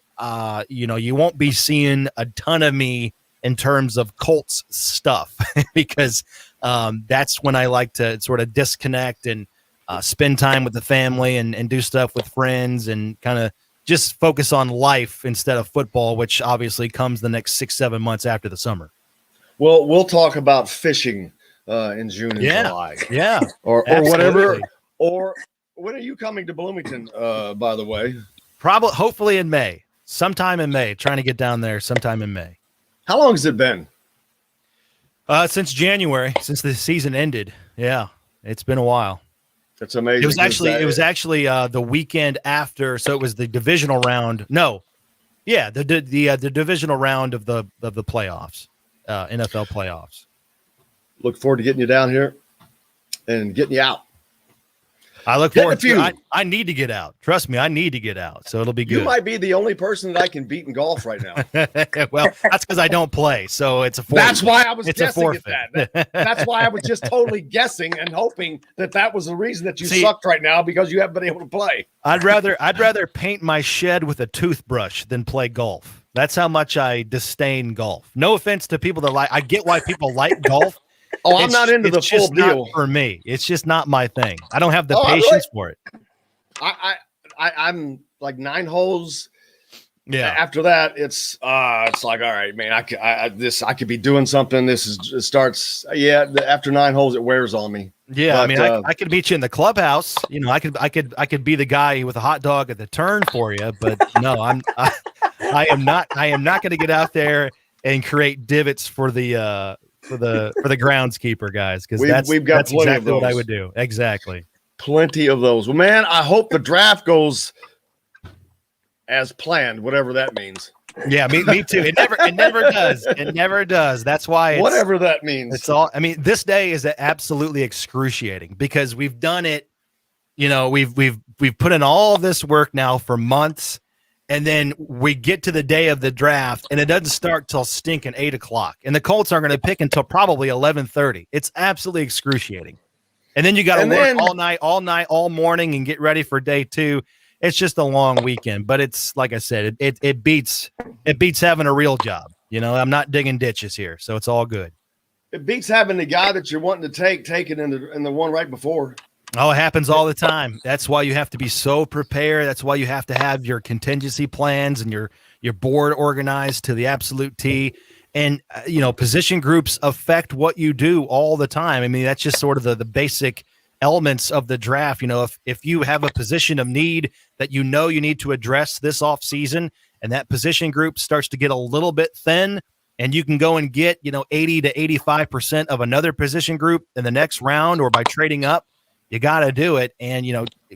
you won't be seeing a ton of me in terms of Colts stuff because that's when I like to sort of disconnect and spend time with the family and do stuff with friends and kind of just focus on life instead of football, which obviously comes the next 6-7 months after the summer. Well, we'll talk about fishing in June and July. Yeah. Or whatever. Or when are you coming to Bloomington, by the way? Hopefully in May. Sometime in May. Trying to get down there sometime in May. How long has it been? Since January, since the season ended. Yeah, it's been a while. That's amazing. It was actually the weekend after, so it was the divisional round. No, yeah, the divisional round of the playoffs, NFL playoffs. Look forward to getting you down here and getting you out. I look forward to. I need to get out. Trust me, I need to get out. So it'll be good. You might be the only person that I can beat in golf right now. Well, that's because I don't play, so it's a forfeit. That's why I was guessing at that. That's why I was just totally guessing and hoping that was the reason that you sucked right now, because you haven't been able to play. I'd rather paint my shed with a toothbrush than play golf. That's how much I disdain golf. No offense to people that like. I get why people like golf. Oh, I'm not into the full deal. Not for me. It's just not my thing. I don't have the patience for it. I'm like 9 holes. Yeah. After that, it's like, all right, man. I could be doing something. It starts. Yeah. After 9 holes, it wears on me. Yeah. But, I mean, I could meet you in the clubhouse. You know, I could be the guy with a hot dog at the turn for you. But no, I am not going to get out there and create divots for the groundskeeper guys, because that's exactly what I would do. Exactly. Plenty of those. Well, man, I hope the draft goes as planned, whatever that means. Yeah, me too. It never does. It never does. That's why whatever that means. It's all. I mean, this day is absolutely excruciating because we've done it. You know, we've put in all this work now for months. And then we get to the day of the draft, and it doesn't start till stinking 8 o'clock. And the Colts aren't going to pick until probably 11:30. It's absolutely excruciating. And then you got to work all night, all morning, and get ready for day 2. It's just a long weekend. But it's like I said, it beats having a real job. You know, I'm not digging ditches here, so it's all good. It beats having the guy that you're wanting to take it in the one right before. Oh, it happens all the time. That's why you have to be so prepared. That's why you have to have your contingency plans and your board organized to the absolute T. And, position groups affect what you do all the time. I mean, that's just sort of the basic elements of the draft. You know, if you have a position of need that you need to address this off season, and that position group starts to get a little bit thin, and you can go and get, 80 to 85% of another position group in the next round or by trading up, you got to do it. And,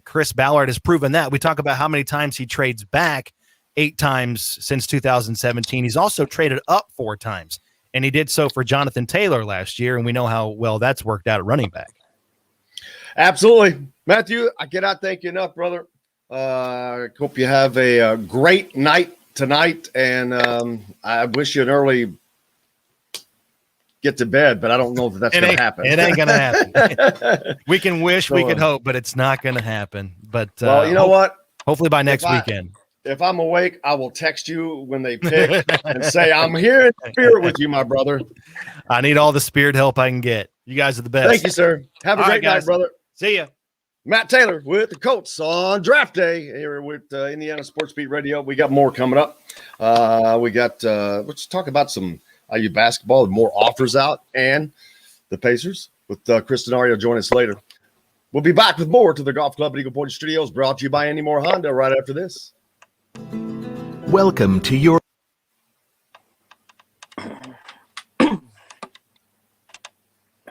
Chris Ballard has proven that. We talk about how many times he trades back, 8 times since 2017. He's also traded up 4 times, and he did so for Jonathan Taylor last year. And we know how well that's worked out at running back. Absolutely. Matthew, I cannot thank you enough, brother. I hope you have a great night tonight. And I wish you an early get to bed, but I don't know if that's going to happen. It ain't going to happen. We can wish, we can hope, but it's not going to happen. But well, you know what? Hopefully by next weekend. If I'm awake, I will text you when they pick and say, I'm here in spirit with you, my brother. I need all the spirit help I can get. You guys are the best. Thank you, sir. Have a great night, brother. See ya. Matt Taylor with the Colts on draft day here with Indiana Sports Beat Radio. We got more coming up. Let's talk about some IU basketball and more offers out, and the Pacers with Chris Denari will join us later. We'll be back with more to the Golf Club at Eagle Point Studios, brought to you by Andy Moore Honda right after this. Welcome to your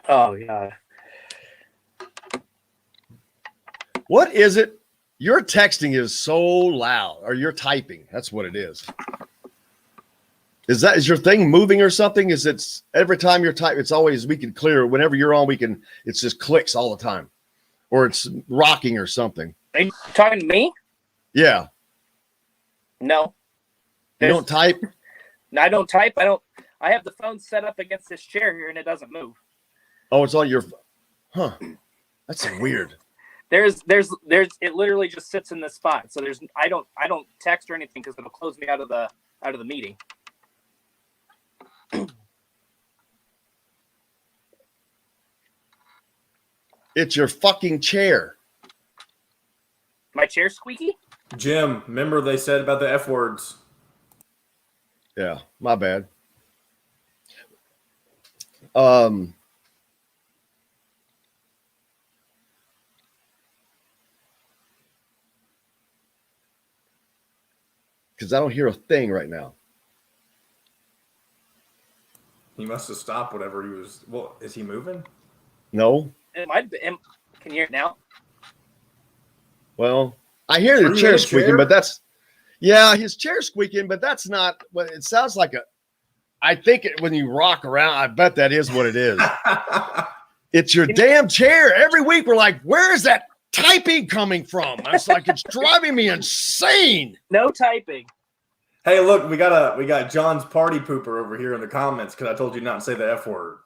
Oh, yeah. What is it? Your texting is so loud, or you're typing. That's what it is. Is your thing moving or something? It's every time you're typing, it's always, we can clear. Whenever you're on, it just clicks all the time. Or it's rocking or something. Are you talking to me? Yeah. No. You don't type? No, I don't type. I have the phone set up against this chair here and it doesn't move. Oh, it's on your, that's weird. There's it literally just sits in this spot. So I don't text or anything because it'll close me out of the meeting. It's your fucking chair. My chair's squeaky? Jim, remember they said about the F words. Yeah, my bad. because I don't hear a thing right now. He must have stopped whatever he was. Well, is he moving? No. It might be. Can you hear it now? Well, I hear the chair squeaking, but that's his chair squeaking, but that's not what it sounds like. I think when you rock around, I bet that is what it is. It's your damn chair. Every week we're like, where is that typing coming from? It's like it's driving me insane. No typing. Hey, look, we got John's party pooper over here in the comments because I told you not to say the F word.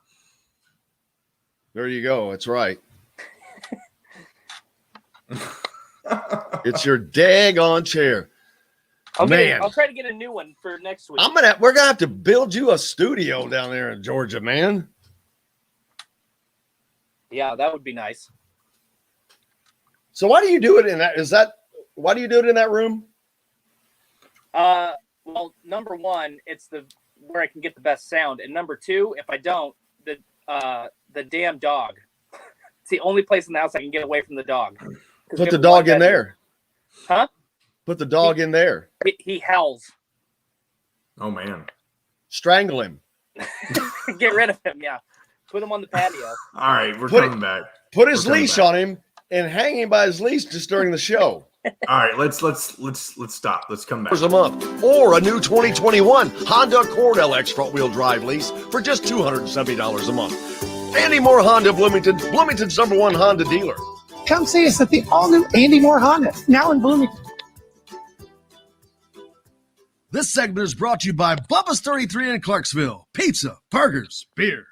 There you go. That's right. It's your daggone chair. I'll try to get a new one for next week. We're gonna have to build you a studio down there in Georgia, man. Yeah, that would be nice. So why do you do it in that? Why do you do it in that room? Well, number one, it's where I can get the best sound, and number two, if I don't, the damn dog. It's the only place in the house I can get away from the dog. Put the dog in there. Huh? Put the dog in there. He howls. Oh man. Strangle him. Get rid of him. Yeah. Put him on the patio. All right, we're coming back. Put his leash on him and hang him by his leash just during the show. All right, let's stop. Let's come back. A month, or a new 2021 Honda Accord LX front-wheel drive lease for just $270 a month. Andy Moore Honda Bloomington's #1 Honda dealer. Come see us at the all-new Andy Moore Honda, now in Bloomington. This segment is brought to you by Bubba's 33 in Clarksville. Pizza, burgers, beer.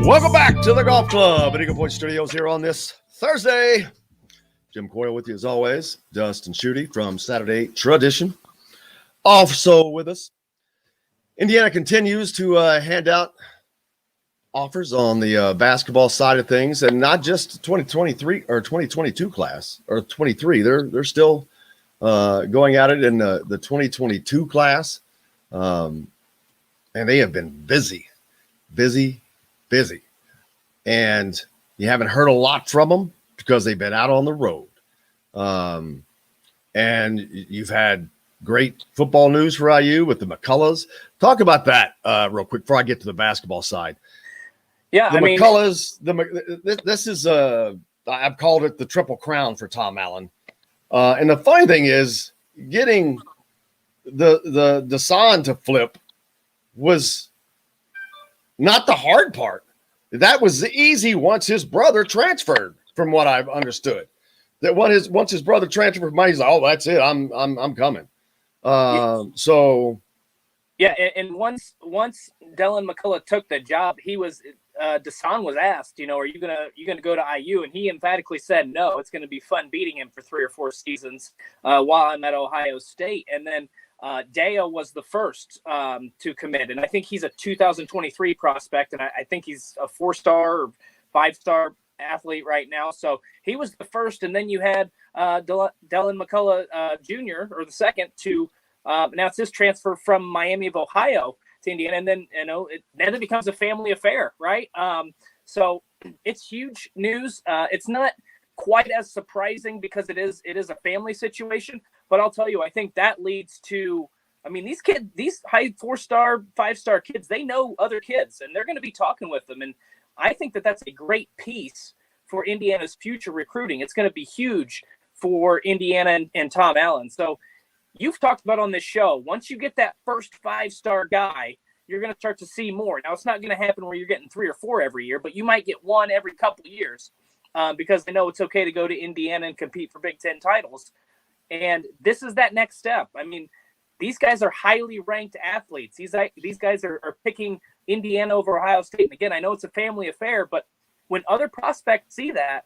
Welcome back to the Golf Club at Eagle Point Studios here on this Thursday. Jim Coyle with you as always. Dustin Schutte from Saturday Tradition. Also with us. Indiana continues to hand out offers on the basketball side of things, and not just 2023 or 2022 class or 23. They're still going at it in the 2022 class, and they have been busy, and you haven't heard a lot from them because they've been out on the road. And you've had great football news for IU with the McCulloughs. Talk about that real quick before I get to the basketball side. Yeah, McCulloughs. This is I've called it the Triple Crown for Tom Allen. And the funny thing is, getting the Dustin to flip was not the hard part. That was the easy once his brother transferred, from what I've understood. That once his brother transferred from mine, he's like, oh, that's it. I'm coming. So yeah, and once Dylan McCullough took the job, he was Dustin was asked, are you gonna go to IU? And he emphatically said no. It's gonna be fun beating him for 3 or 4 seasons while I'm at Ohio State. And then Deo was the first to commit, and I think he's a 2023 prospect, and I think he's a 4-star or 5-star athlete right now. So he was the first, and then you had Dylan McCullough Jr. or the second to announce his transfer from Miami of Ohio to Indiana, and then then it becomes a family affair, right? So it's huge news. It's not quite as surprising because it is a family situation. But I'll tell you, I think that leads to, these high 4-star, 5-star kids, they know other kids, and they're going to be talking with them. And I think that's a great piece for Indiana's future recruiting. It's going to be huge for Indiana and Tom Allen. So you've talked about on this show, once you get that first 5-star guy, you're going to start to see more. Now, it's not going to happen where you're getting 3 or 4 every year, but you might get 1 every couple of years because they know it's okay to go to Indiana and compete for Big Ten titles. And this is that next step. These guys are highly ranked athletes. These guys are picking Indiana over Ohio State. And again, I know it's a family affair, but when other prospects see that,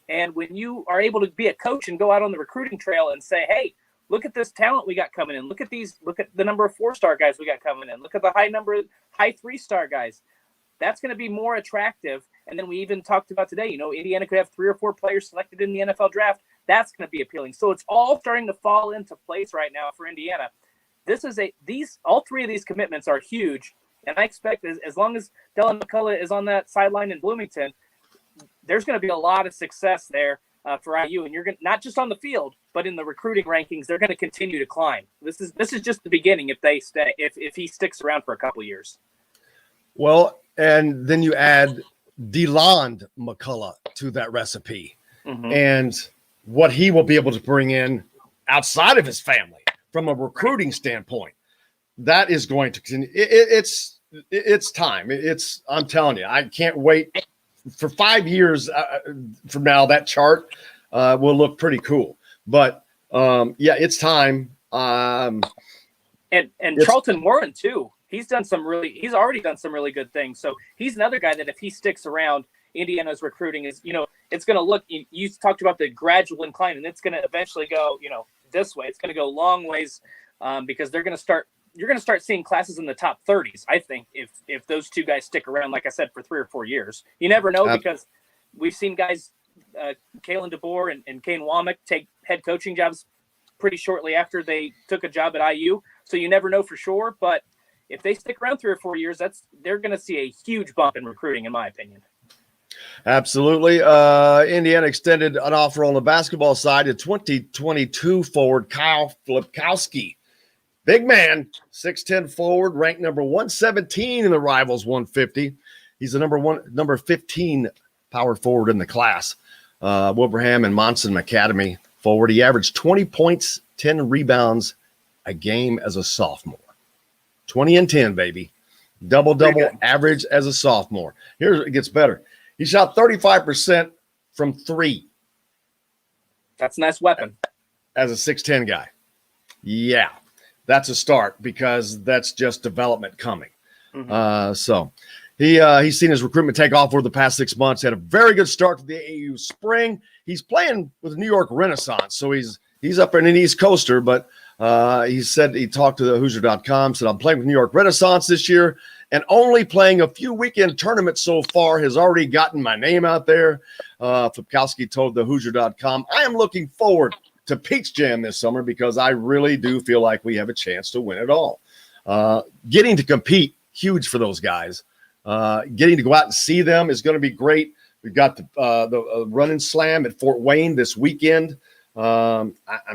and when you are able to be a coach and go out on the recruiting trail and say, hey, look at this talent we got coming in. Look at the number of 4-star guys we got coming in. Look at the high 3-star guys. That's going to be more attractive. And then we even talked about today, Indiana could have 3 or 4 players selected in the NFL draft. That's going to be appealing. So it's all starting to fall into place right now for Indiana. All 3 of these commitments are huge. And I expect as long as Dylan McCullough is on that sideline in Bloomington, there's going to be a lot of success there for IU. And you're going not just on the field, but in the recruiting rankings, they're going to continue to climb. This is just the beginning if they stay, if he sticks around for a couple of years. Well, and then you add DeLond McCullough to that recipe, and what he will be able to bring in outside of his family from a recruiting standpoint. That is going to continue. It's time. I'm telling you, I can't wait for 5 years from now. That chart will look pretty cool. But yeah, it's time. And Charlton Warren too. He's already done some really good things. So he's another guy that if he sticks around, Indiana's recruiting is, it's going to look, you talked about the gradual incline, and it's going to eventually go, this way. It's going to go long ways because you're going to start seeing classes in the top 30s. I think if those two guys stick around, like I said, for 3 or 4 years, you never know because we've seen guys, Kalen DeBoer and Kane Womack take head coaching jobs pretty shortly after they took a job at IU. So you never know for sure, but if they stick around 3 or 4 years, they're going to see a huge bump in recruiting, in my opinion. Absolutely. Indiana extended an offer on the basketball side to 2022 forward Kyle Flipkowski. Big man, 6'10 forward, ranked number 117 in the Rivals 150. He's the number 15 power forward in the class. Wilbraham and Monson Academy forward. He averaged 20 points, 10 rebounds a game as a sophomore. 20 and 10, baby. Double average as a sophomore. Here's it gets better. He shot 35% from 3. That's a nice weapon. As a 6'10 guy. Yeah, that's a start because that's just development coming. So he's seen his recruitment take off over the past 6 months. Had a very good start to the AAU spring. He's playing with New York Renaissance, so he's up in an East Coaster, but he said he talked to the Hoosier.com, said, I'm playing with New York Renaissance this year and only playing a few weekend tournaments so far has already gotten my name out there. Flipkowski told the Hoosier.com, I am looking forward to Peach Jam this summer because I really do feel like we have a chance to win it all. Getting to compete, huge for those guys. Getting to go out and see them is going to be great. We've got the Run and Slam at Fort Wayne this weekend. I'm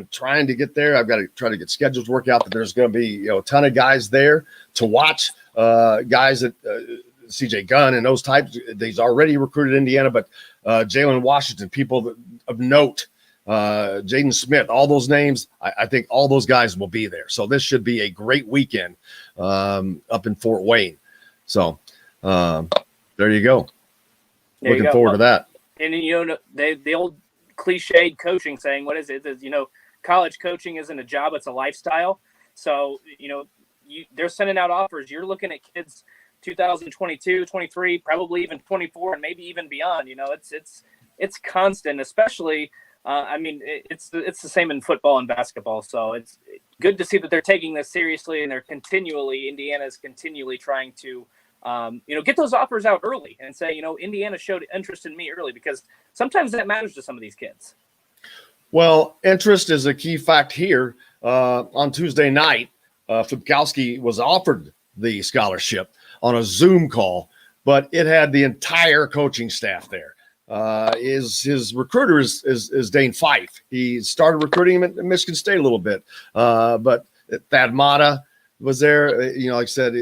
trying to get there. I've got to try to get schedules work out, but there's going to be a ton of guys there to watch. Guys that CJ Gunn and those types. He's already recruited Indiana, but Jalen Washington, people of note, Jaden Smith, all those names. I think all those guys will be there. So this should be a great weekend up in Fort Wayne. So there you go. Looking forward to that. And the old cliched coaching saying, what is it? College coaching isn't a job, it's a lifestyle. So, they're sending out offers. You're looking at kids 2022, 23, probably even 24, and maybe even beyond. It's constant, especially, it's the same in football and basketball. So it's good to see that they're taking this seriously and Indiana is continually trying to, get those offers out early and say, Indiana showed interest in me early because sometimes that matters to some of these kids. Well, interest is a key fact here. On Tuesday night, Flipkowski was offered the scholarship on a Zoom call, but it had the entire coaching staff there. His recruiter is Dane Fife. He started recruiting him at Michigan State a little bit, but Thad Matta was there. Like I said,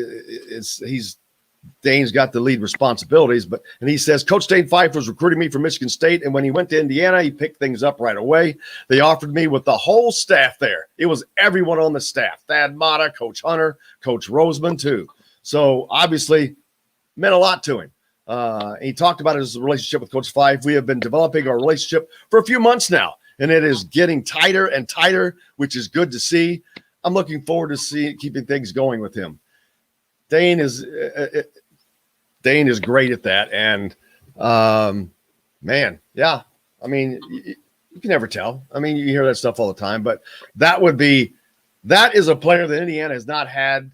Dane's got the lead responsibilities, and he says, Coach Dane Fife was recruiting me from Michigan State, and when he went to Indiana, he picked things up right away. They offered me with the whole staff there. It was everyone on the staff, Thad Matta, Coach Hunter, Coach Roseman, too. So obviously meant a lot to him. He talked about his relationship with Coach Fife. We have been developing our relationship for a few months now, and it is getting tighter and tighter, which is good to see. I'm looking forward to keeping things going with him. Dane is great at that, and man, yeah. I mean, you can never tell. I mean, you hear that stuff all the time, but that is a player that Indiana has not had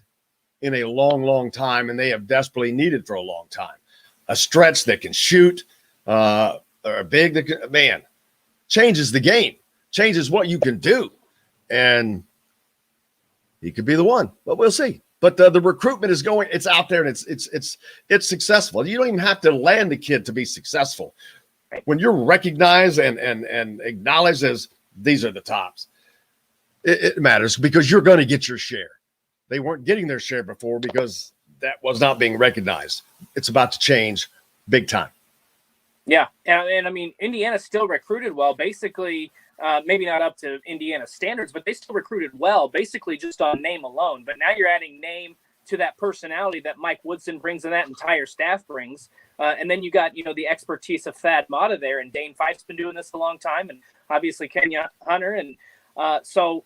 in a long, long time, and they have desperately needed for a long time. A stretch that can shoot, or a big that can, changes the game, changes what you can do, and he could be the one, but we'll see. But the recruitment is going. It's out there and it's successful. You don't even have to land the kid to be successful. When you're recognized and acknowledged as these are the tops, it matters because you're going to get your share. They weren't getting their share before because that was not being recognized. It's about to change big time. Yeah. And I mean, Indiana still recruited well, basically, maybe not up to Indiana standards, but they still recruited well, basically just on name alone. But now you're adding name to that personality that Mike Woodson brings and that entire staff brings. And then you got, the expertise of Thad Matta there, and Dane Fife's been doing this a long time, and obviously Kenya Hunter. And so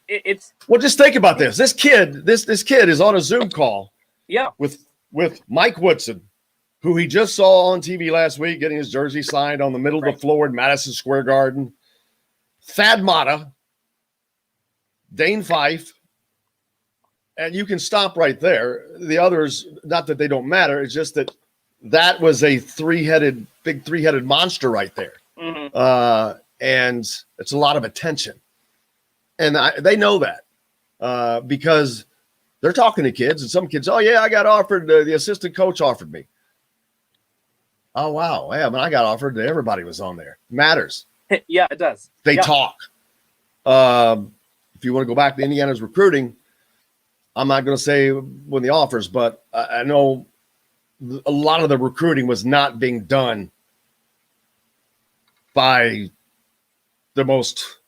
it's. Well, just think about this. This kid is on a Zoom call. Yeah. With Mike Woodson, who he just saw on TV last week getting his jersey signed on the middle of the floor in Madison Square Garden. Thad Matta, Dane Fife, and you can stop right there. The others, not that they don't matter, it's just that was a big three-headed monster right there. Mm-hmm. And it's a lot of attention. And they know that because they're talking to kids, and some kids, oh, yeah, I got offered, the assistant coach offered me. Oh, wow. Yeah, I got offered. Everybody was on there. Matters. Yeah, it does. They talk. If you want to go back to Indiana's recruiting, I'm not going to say when the offers, but I know a lot of the recruiting was not being done by the most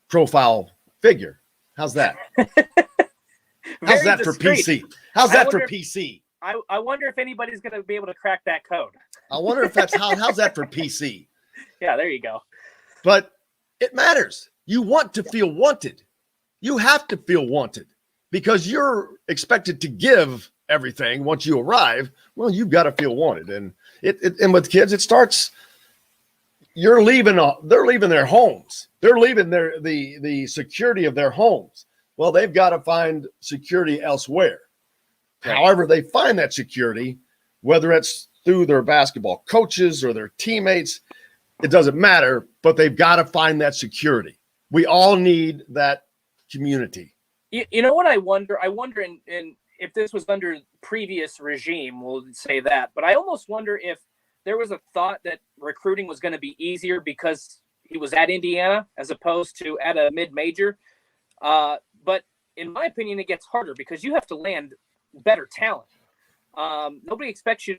profile figure. How's that? How's that for PC? How's that for PC? I wonder if anybody's going to be able to crack that code. I wonder if that's how's that for PC? Yeah, there you go. But it matters. You want to feel wanted. You have to feel wanted because you're expected to give everything once you arrive. Well, you've got to feel wanted. And and with kids, it starts, they're leaving their homes. They're leaving the security of their homes. Well, they've got to find security elsewhere. Right. However, they find that security, whether it's through their basketball coaches or their teammates, it doesn't matter, but they've got to find that security. We all need that community. You know what I wonder? I wonder in if this was under previous regime, we'll say that, but I almost wonder if there was a thought that recruiting was going to be easier because he was at Indiana as opposed to at a mid-major. But in my opinion, it gets harder because you have to land better talent. Nobody expects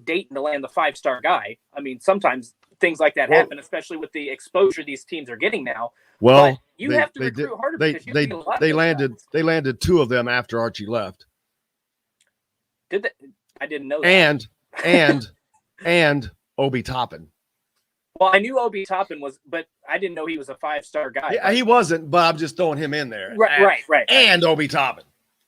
Dayton to land the 5-star guy. I mean, sometimes things like that happen, especially with the exposure these teams are getting now. Well, but you have to recruit harder. They landed 2 of them after Archie left. Did they? I didn't know that. And Obi Toppin. Well, I knew Obi Toppin was, but I didn't know he was a 5-star guy. Yeah, he wasn't, but I'm just throwing him in there. Right. And Obi Toppin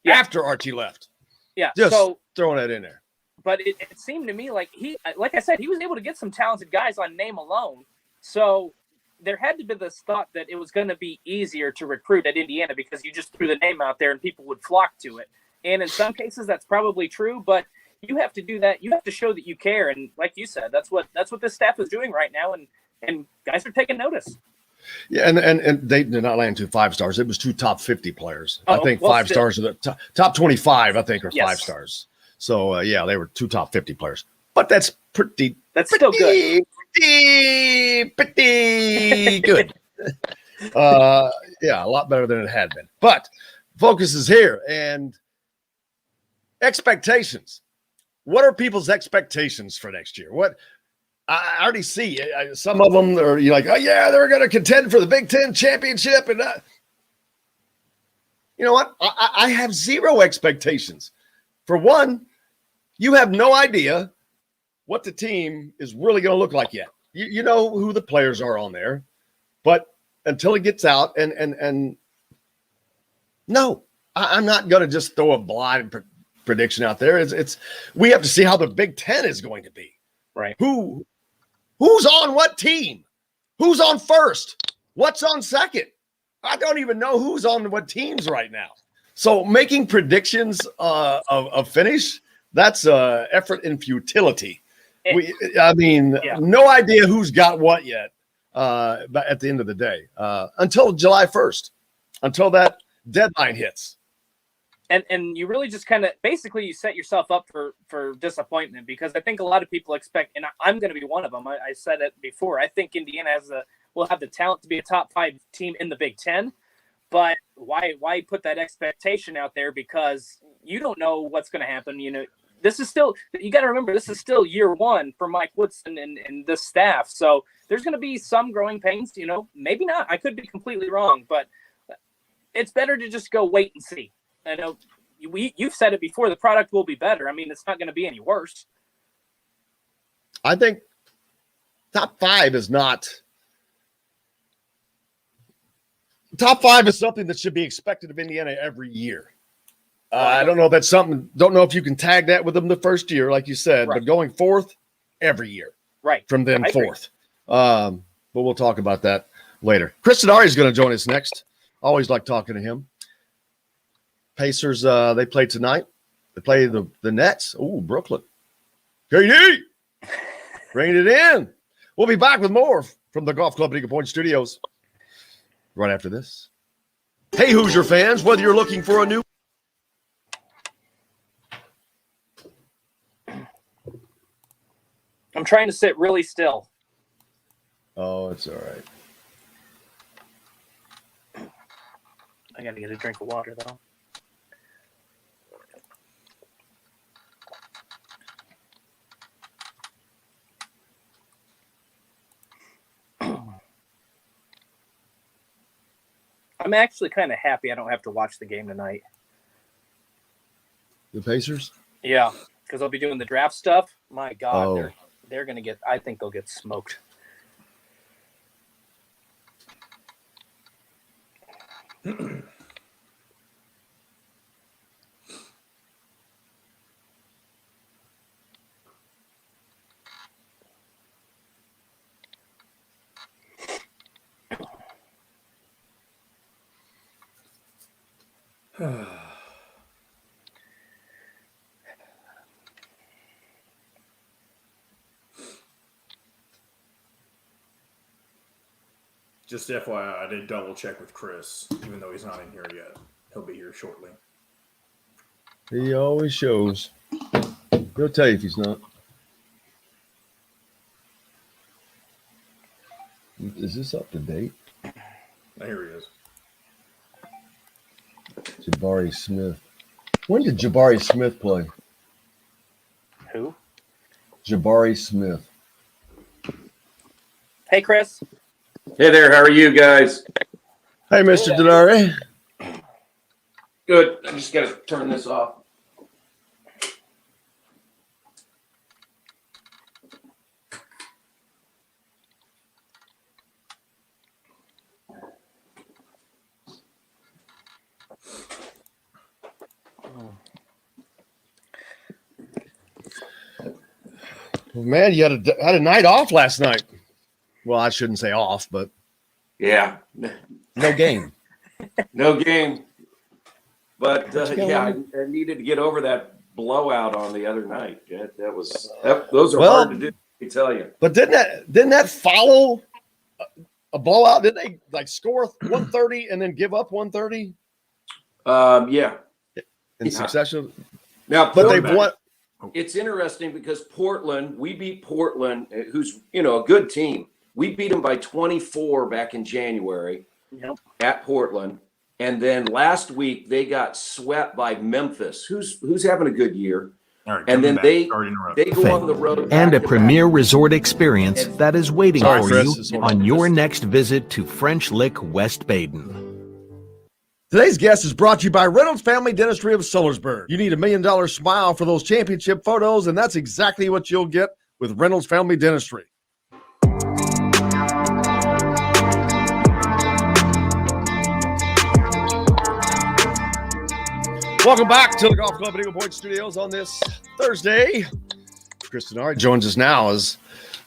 after Archie left. Yeah, just throwing that in there. But it seemed to me like like I said, he was able to get some talented guys on name alone. So there had to be this thought that it was going to be easier to recruit at Indiana because you just threw the name out there and people would flock to it. And in some cases, that's probably true, but you have to do that. You have to show that you care. And like you said, that's what this staff is doing right now. And guys are taking notice. Yeah, and they did not land 2 5-stars. It was 2 top 50 players. I think 5 stars are the top 25. I think are 5 stars. So they were 2 top 50 players. But that's still good. Pretty good. A lot better than it had been. But focus is here and expectations. What are people's expectations for next year? What I already see some of them are like, oh yeah, they're going to contend for the Big Ten championship, and you know what? I have 0 expectations. For one, you have no idea what the team is really going to look like yet. You know who the players are on there, but until it gets out, and no, I'm not going to just throw a blind prediction out there. We have to see how the Big Ten is going to be. Right. Who's on what team? Who's on first? What's on second? I don't even know who's on what teams right now. So making predictions of finish, that's effort in futility. No idea who's got what yet at the end of the day until July 1st, until that deadline hits. And you really just kind of basically you set yourself up for disappointment, because I think a lot of people expect, and I'm going to be one of them. I said it before. I think Indiana will have the talent to be a top 5 team in the Big Ten, but why put that expectation out there? Because you don't know what's going to happen. This is still, you got to remember, this is still year 1 for Mike Woodson and this staff. So there's going to be some growing pains. Maybe not. I could be completely wrong, but it's better to just go wait and see. I know you've said it before, the product will be better. I mean, it's not going to be any worse. I think top 5 is not – top 5 is something that should be expected of Indiana every year. I don't know if that's something – don't know if you can tag that with them the first year, like you said, right. But going 4th every year. Right. From then 4th. But we'll talk about that later. Chris Denari is going to join us next. Always like talking to him. Pacers, they play tonight. They play the Nets. Ooh, Brooklyn. KD, bringing it in. We'll be back with more from the Golf Club Eagle Point Studios right after this. Hey, Hoosier fans, whether you're looking for a new I'm trying to sit really still. Oh, it's all right. I got to get a drink of water, though. I'm actually kind of happy I don't have to watch the game tonight. The Pacers? Yeah, because I'll be doing the draft stuff. My God, Oh. they're going to get – I think they'll get smoked. Just FYI, I did double check with Chris, even though he's not in here yet. He'll be here shortly. He always shows. He'll tell you if he's not. Is this up to date? Here he is. Jabari Smith. When did Jabari Smith play? Who? Jabari Smith. Hey, Chris. Hey there, how are you guys? Hey, Mr. Denari. Good. I just got to turn this off. Well, man, you had a night off last night. Well, I shouldn't say off, but Yeah. no game. No game. But going yeah, on? I needed to get over that blowout on the other night. Those are hard to do, I tell you. But didn't that follow a blowout? Didn't they like score 130 and then give up 130 Yeah. in succession? Now, But they've won. It's interesting because we beat Portland, who's, a good team. We beat them by 24 back in January at Portland. And then last week they got swept by Memphis, who's having a good year. All right, And then they go on the road. And a back-to-back. premier resort experience that is waiting Sorry, for Chris. you on your next visit to French Lick, West Baden. Today's guest is brought to you by Reynolds Family Dentistry of Sillersburg. You need $1 million smile for those championship photos, and that's exactly what you'll get with Reynolds Family Dentistry. Welcome back to the Golf Club at Eagle Point Studios on this Thursday. Chris Denari joins us now as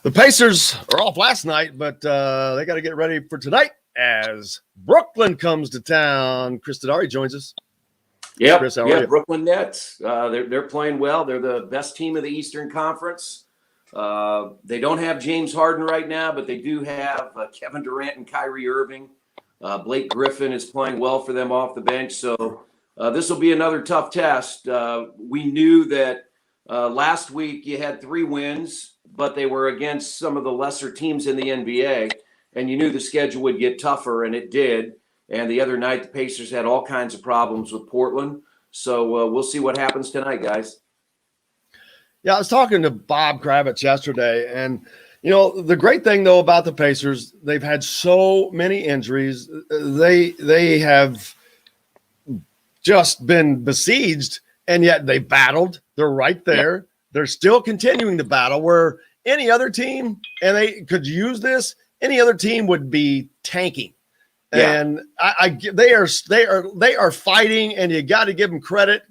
the Pacers are off last night, but they got to get ready for tonight as Brooklyn comes to town. Chris Denari joins us. Yep. Chris, how are you? Brooklyn Nets. They're playing well. They're the best team of the Eastern Conference. They don't have James Harden right now, but they do have Kevin Durant and Kyrie Irving. Blake Griffin is playing well for them off the bench. So this will be another tough test. We knew that last week you had 3 wins, but they were against some of the lesser teams in the NBA, and you knew the schedule would get tougher, and it did. And the other night, the Pacers had all kinds of problems with Portland. So we'll see what happens tonight, guys. Yeah, I was talking to Bob Kravitz yesterday, and the great thing though about the Pacers, they've had so many injuries. They have just been besieged, and yet they battled. They're right there. Yep. They're still continuing to battle. Where any other team, and they could use this, any other team would be tanking. Yeah. And they are fighting, and you got to give them credit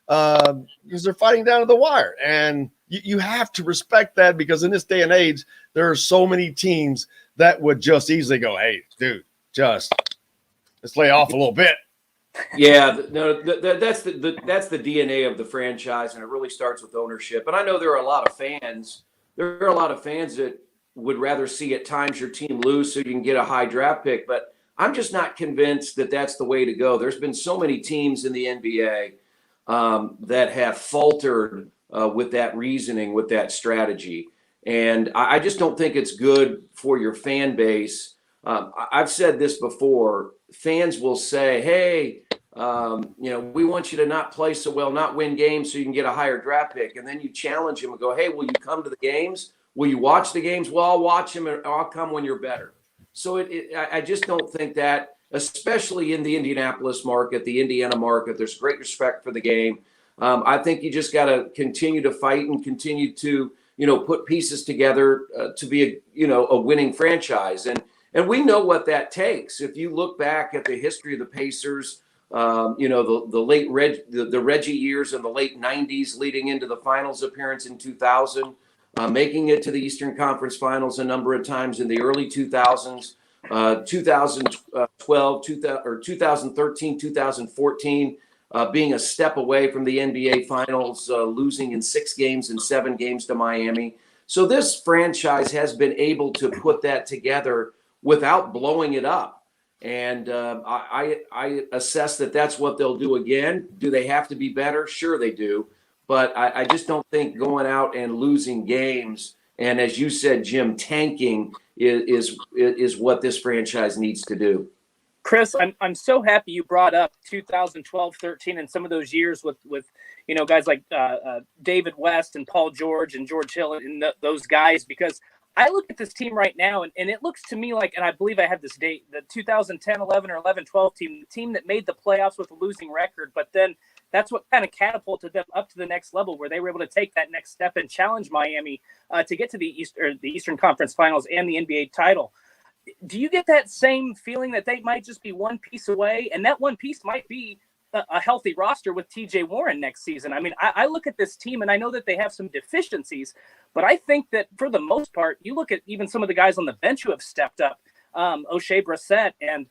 because they're fighting down to the wire. And you have to respect that, because in this day and age, there are so many teams that would just easily go, "Hey, dude, just let's lay off a little bit." Yeah, no, that's the DNA of the franchise, and it really starts with ownership. And I know there are a lot of fans. There are a lot of fans that would rather see at times your team lose so you can get a high draft pick. But I'm just not convinced that that's the way to go. There's been so many teams in the NBA that have faltered with that reasoning, with that strategy. And I just don't think it's good for your fan base. I've said this before. Fans will say, "Hey, we want you to not play so well, not win games so you can get a higher draft pick." And then you challenge them and go, "Hey, will you come to the games? Will you watch the games?" "Well, I'll watch them, and I'll come when you're better." So I just don't think that, especially in the Indianapolis market, the Indiana market, there's great respect for the game. I think you just got to continue to fight and continue to, put pieces together to be a winning franchise. And we know what that takes. If you look back at the history of the Pacers, the Reggie years in the late 90s leading into the finals appearance in 2000, making it to the Eastern Conference Finals a number of times in the early 2000s, 2012, 2013, 2014, being a step away from the NBA Finals, losing in 6 games and 7 games to Miami. So this franchise has been able to put that together without blowing it up. And I assess that that's what they'll do again. Do they have to be better? Sure they do. But I just don't think going out and losing games, and as you said, Jim, tanking is what this franchise needs to do. Chris, I'm so happy you brought up 2012, 13, and some of those years with guys like David West and Paul George and George Hill and those guys, because I look at this team right now, and it looks to me like, and I believe I have this date, the 2010, 11, or 11, 12 team, the team that made the playoffs with a losing record, but then that's what kind of catapulted them up to the next level, where they were able to take that next step and challenge Miami to get to the Eastern Conference Finals and the NBA title. Do you get that same feeling that they might just be one piece away, and that one piece might be a healthy roster with TJ Warren next season? I mean, I look at this team, and I know that they have some deficiencies, but I think that for the most part, you look at even some of the guys on the bench who have stepped up, O'Shea Brissett and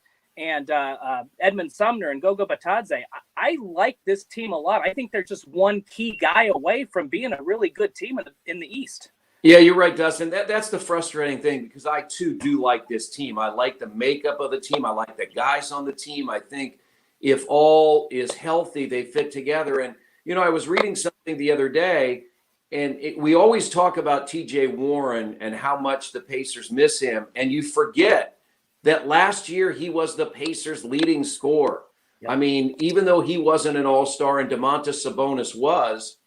Edmund Sumner and Gogo Batadze. I like this team a lot. I think they're just one key guy away from being a really good team in the East. Yeah, you're right, Dustin. That's the frustrating thing, because I too do like this team. I like the makeup of the team. I like the guys on the team. I think if all is healthy, they fit together. And, I was reading something the other day, and we always talk about TJ Warren and how much the Pacers miss him. And you forget that last year he was the Pacers' leading scorer. Yep. I mean, even though he wasn't an all-star and Domantas Sabonis was,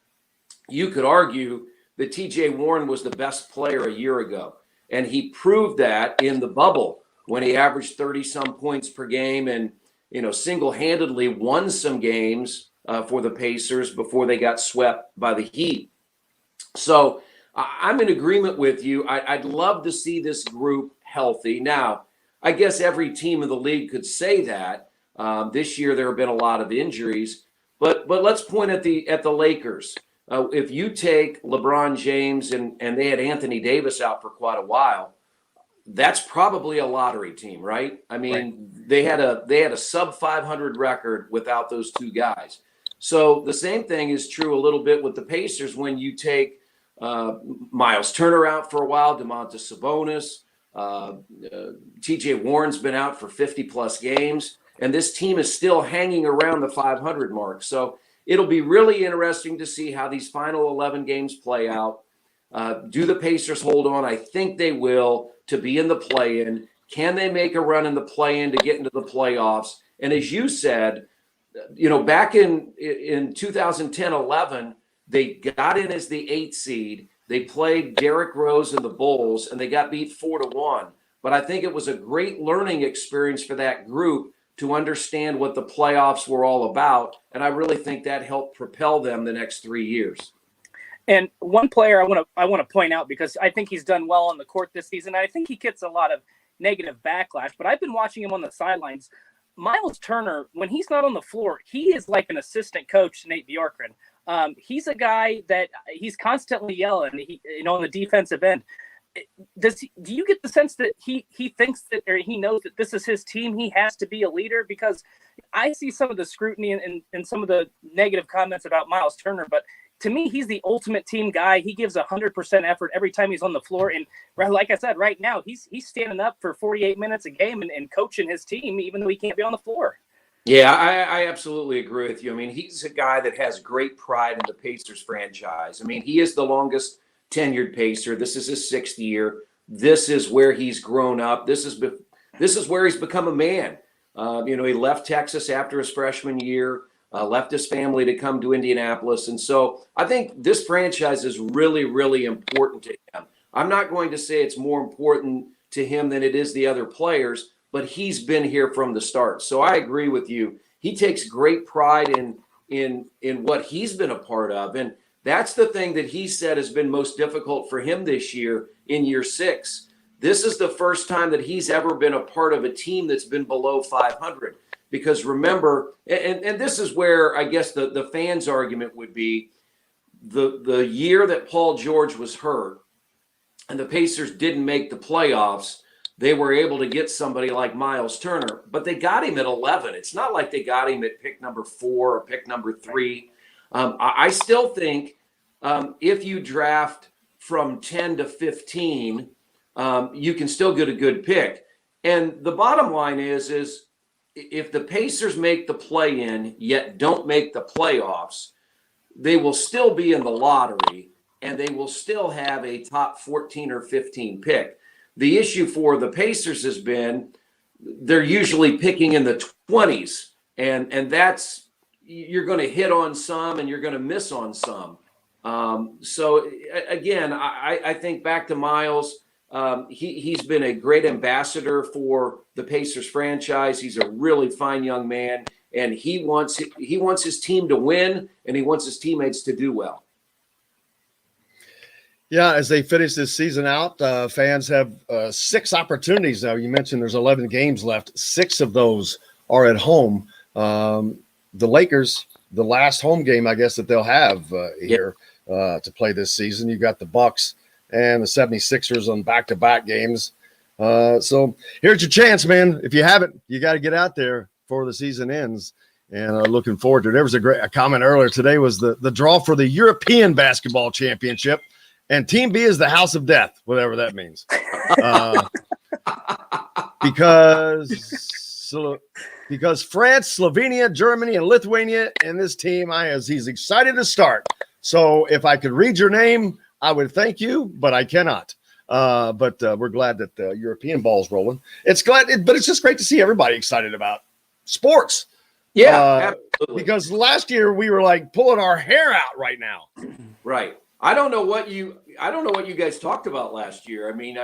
you could argue that TJ Warren was the best player a year ago. And he proved that in the bubble when he averaged 30-some points per game and, single-handedly won some games for the Pacers before they got swept by the Heat. So I'm in agreement with you. I'd love to see this group healthy. Now, I guess every team in the league could say that. This year there have been a lot of injuries. But let's point at the Lakers. If you take LeBron James and they had Anthony Davis out for quite a while, that's probably a lottery team, right? I mean, right. They had a sub 500 record without those two guys. So the same thing is true a little bit with the Pacers when you take Miles Turner out for a while, Domantas Sabonis, TJ Warren's been out for 50 plus games. and this team is still hanging around the 500 mark. So it'll be really interesting to see how these final 11 games play out. Do the Pacers hold on? I think they will, to be in the play-in. Can they make a run in the play-in to get into the playoffs? And as you said, back in 2010-11, they got in as the 8th seed. They played Derrick Rose and the Bulls, and they got beat 4-1. But I think it was a great learning experience for that group to understand what the playoffs were all about. And I really think that helped propel them the next 3 years. And one player I want to point out, because I think he's done well on the court this season. I think he gets a lot of negative backlash, but I've been watching him on the sidelines. Miles Turner, when he's not on the floor, he is like an assistant coach to Nate Bjorkgren. He's a guy that he's constantly yelling, on the defensive end. Do you get the sense that he thinks that, or he knows that this is his team? He has to be a leader? Because I see some of the scrutiny and some of the negative comments about Miles Turner, but to me, he's the ultimate team guy. He gives 100% effort every time he's on the floor. And like I said, right now, he's standing up for 48 minutes a game and coaching his team, even though he can't be on the floor. Yeah, I absolutely agree with you. I mean, he's a guy that has great pride in the Pacers franchise. I mean, he is the longest tenured Pacer. This is his 6th year. This is where he's grown up. This is where he's become a man. He left Texas after his freshman year. Left his family to come to Indianapolis. And so I think this franchise is really, really important to him. I'm not going to say it's more important to him than it is the other players, but he's been here from the start. So I agree with you. He takes great pride in what he's been a part of. And that's the thing that he said has been most difficult for him this year in year 6. This is the first time that he's ever been a part of a team that's been below 500. Because remember, and this is where I guess the fans' argument would be, the year that Paul George was hurt and the Pacers didn't make the playoffs, they were able to get somebody like Miles Turner, but they got him at 11. It's not like they got him at pick number 4 or pick number 3. I still think if you draft from 10 to 15, you can still get a good pick. And the bottom line is if the Pacers make the play-in yet don't make the playoffs, they will still be in the lottery and they will still have a top 14 or 15 pick. The issue for the Pacers has been they're usually picking in the 20s, and that's, you're going to hit on some and you're going to miss on some. So again, I think back to Miles. He's been a great ambassador for the Pacers franchise. He's a really fine young man, and he wants his team to win, and he wants his teammates to do well. Yeah, as they finish this season out, fans have 6 opportunities now. You mentioned there's 11 games left. 6 of those are at home. The Lakers, the last home game, I guess, that they'll have here to play this season. You got the Bucks and the 76ers on back-to-back games. So here's your chance, man. If you haven't, you got to get out there before the season ends. And looking forward to it. There was a comment earlier today was the draw for the European Basketball Championship. And Team B is the house of death, whatever that means. Because France, Slovenia, Germany, and Lithuania in this team, he's excited to start. So if I could read your name, I would thank you, but I cannot. But we're glad that the European ball's rolling. But it's just great to see everybody excited about sports. Yeah, absolutely. Because last year we were like pulling our hair out right now. Right. I don't know what you guys talked about last year. I mean,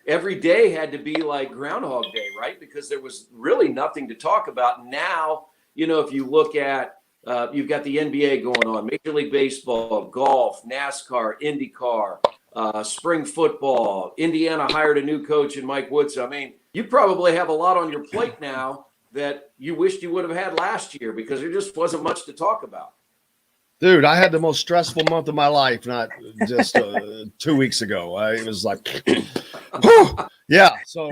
every day had to be like Groundhog Day, right? Because there was really nothing to talk about. Now, if you look at, you've got the NBA going on, Major League Baseball, golf, NASCAR, IndyCar, spring football. Indiana hired a new coach in Mike Woods. I mean, you probably have a lot on your plate now that you wished you would have had last year because there just wasn't much to talk about. Dude, I had the most stressful month of my life, not just 2 weeks ago. It was like, whew. Yeah. So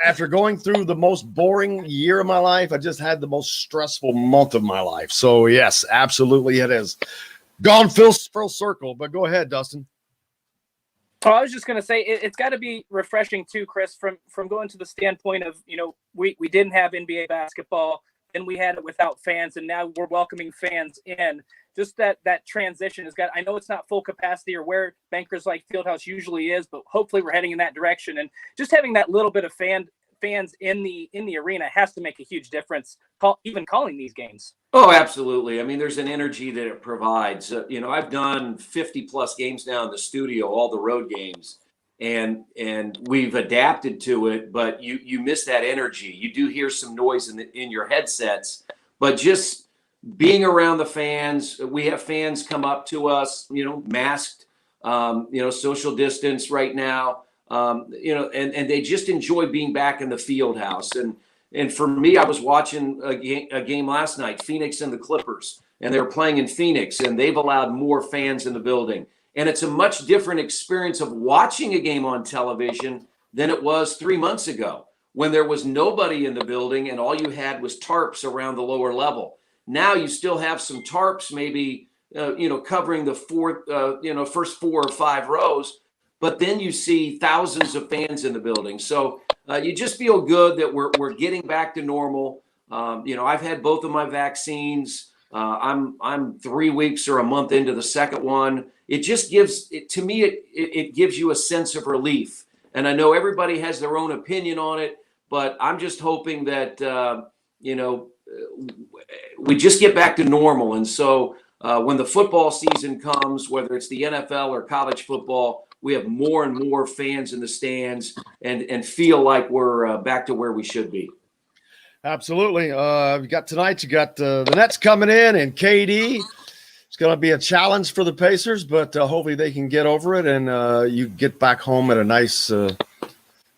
after going through the most boring year of my life, I just had the most stressful month of my life. So yes, absolutely. It has gone full circle, but go ahead, Dustin. Oh, I was just going to say it's got to be refreshing too, Chris, from going to the standpoint of, we didn't have NBA basketball, and we had it without fans, and now we're welcoming fans in. Just that transition has got, I know it's not full capacity or where Bankers Life Fieldhouse usually is, but hopefully we're heading in that direction. And just having that little bit of fans in the arena has to make a huge difference, even calling these games. Oh, absolutely. I mean, there's an energy that it provides. I've done 50 plus games now in the studio, all the road games, and we've adapted to it. But you miss that energy. You do hear some noise in your headsets, but just being around the fans, we have fans come up to us, masked, social distance right now, and they just enjoy being back in the field house. And for me, I was watching a game last night, Phoenix and the Clippers, and they were playing in Phoenix, and they've allowed more fans in the building. And it's a much different experience of watching a game on television than it was 3 months ago when there was nobody in the building and all you had was tarps around the lower level. Now you still have some tarps maybe, covering the first 4 or 5 rows, but then you see thousands of fans in the building. So you just feel good that we're getting back to normal. I've had both of my vaccines. I'm 3 weeks or a month into the second one. It just gives it gives you a sense of relief. And I know everybody has their own opinion on it, but I'm just hoping that we just get back to normal. And so when the football season comes, whether it's the NFL or college football, we have more and more fans in the stands and feel like we're back to where we should be. Absolutely. You got tonight, you got the Nets coming in and KD. It's going to be a challenge for the Pacers, but hopefully they can get over it and you get back home at a nice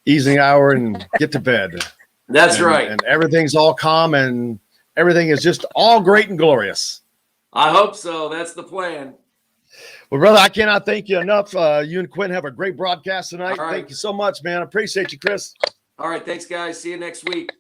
easing hour and get to bed. That's right. And everything's all calm and everything is just all great and glorious. I hope so. That's the plan. Well, brother, I cannot thank you enough. You and Quinn have a great broadcast tonight. All right. Thank you so much, man. I appreciate you, Chris. All right. Thanks, guys. See you next week.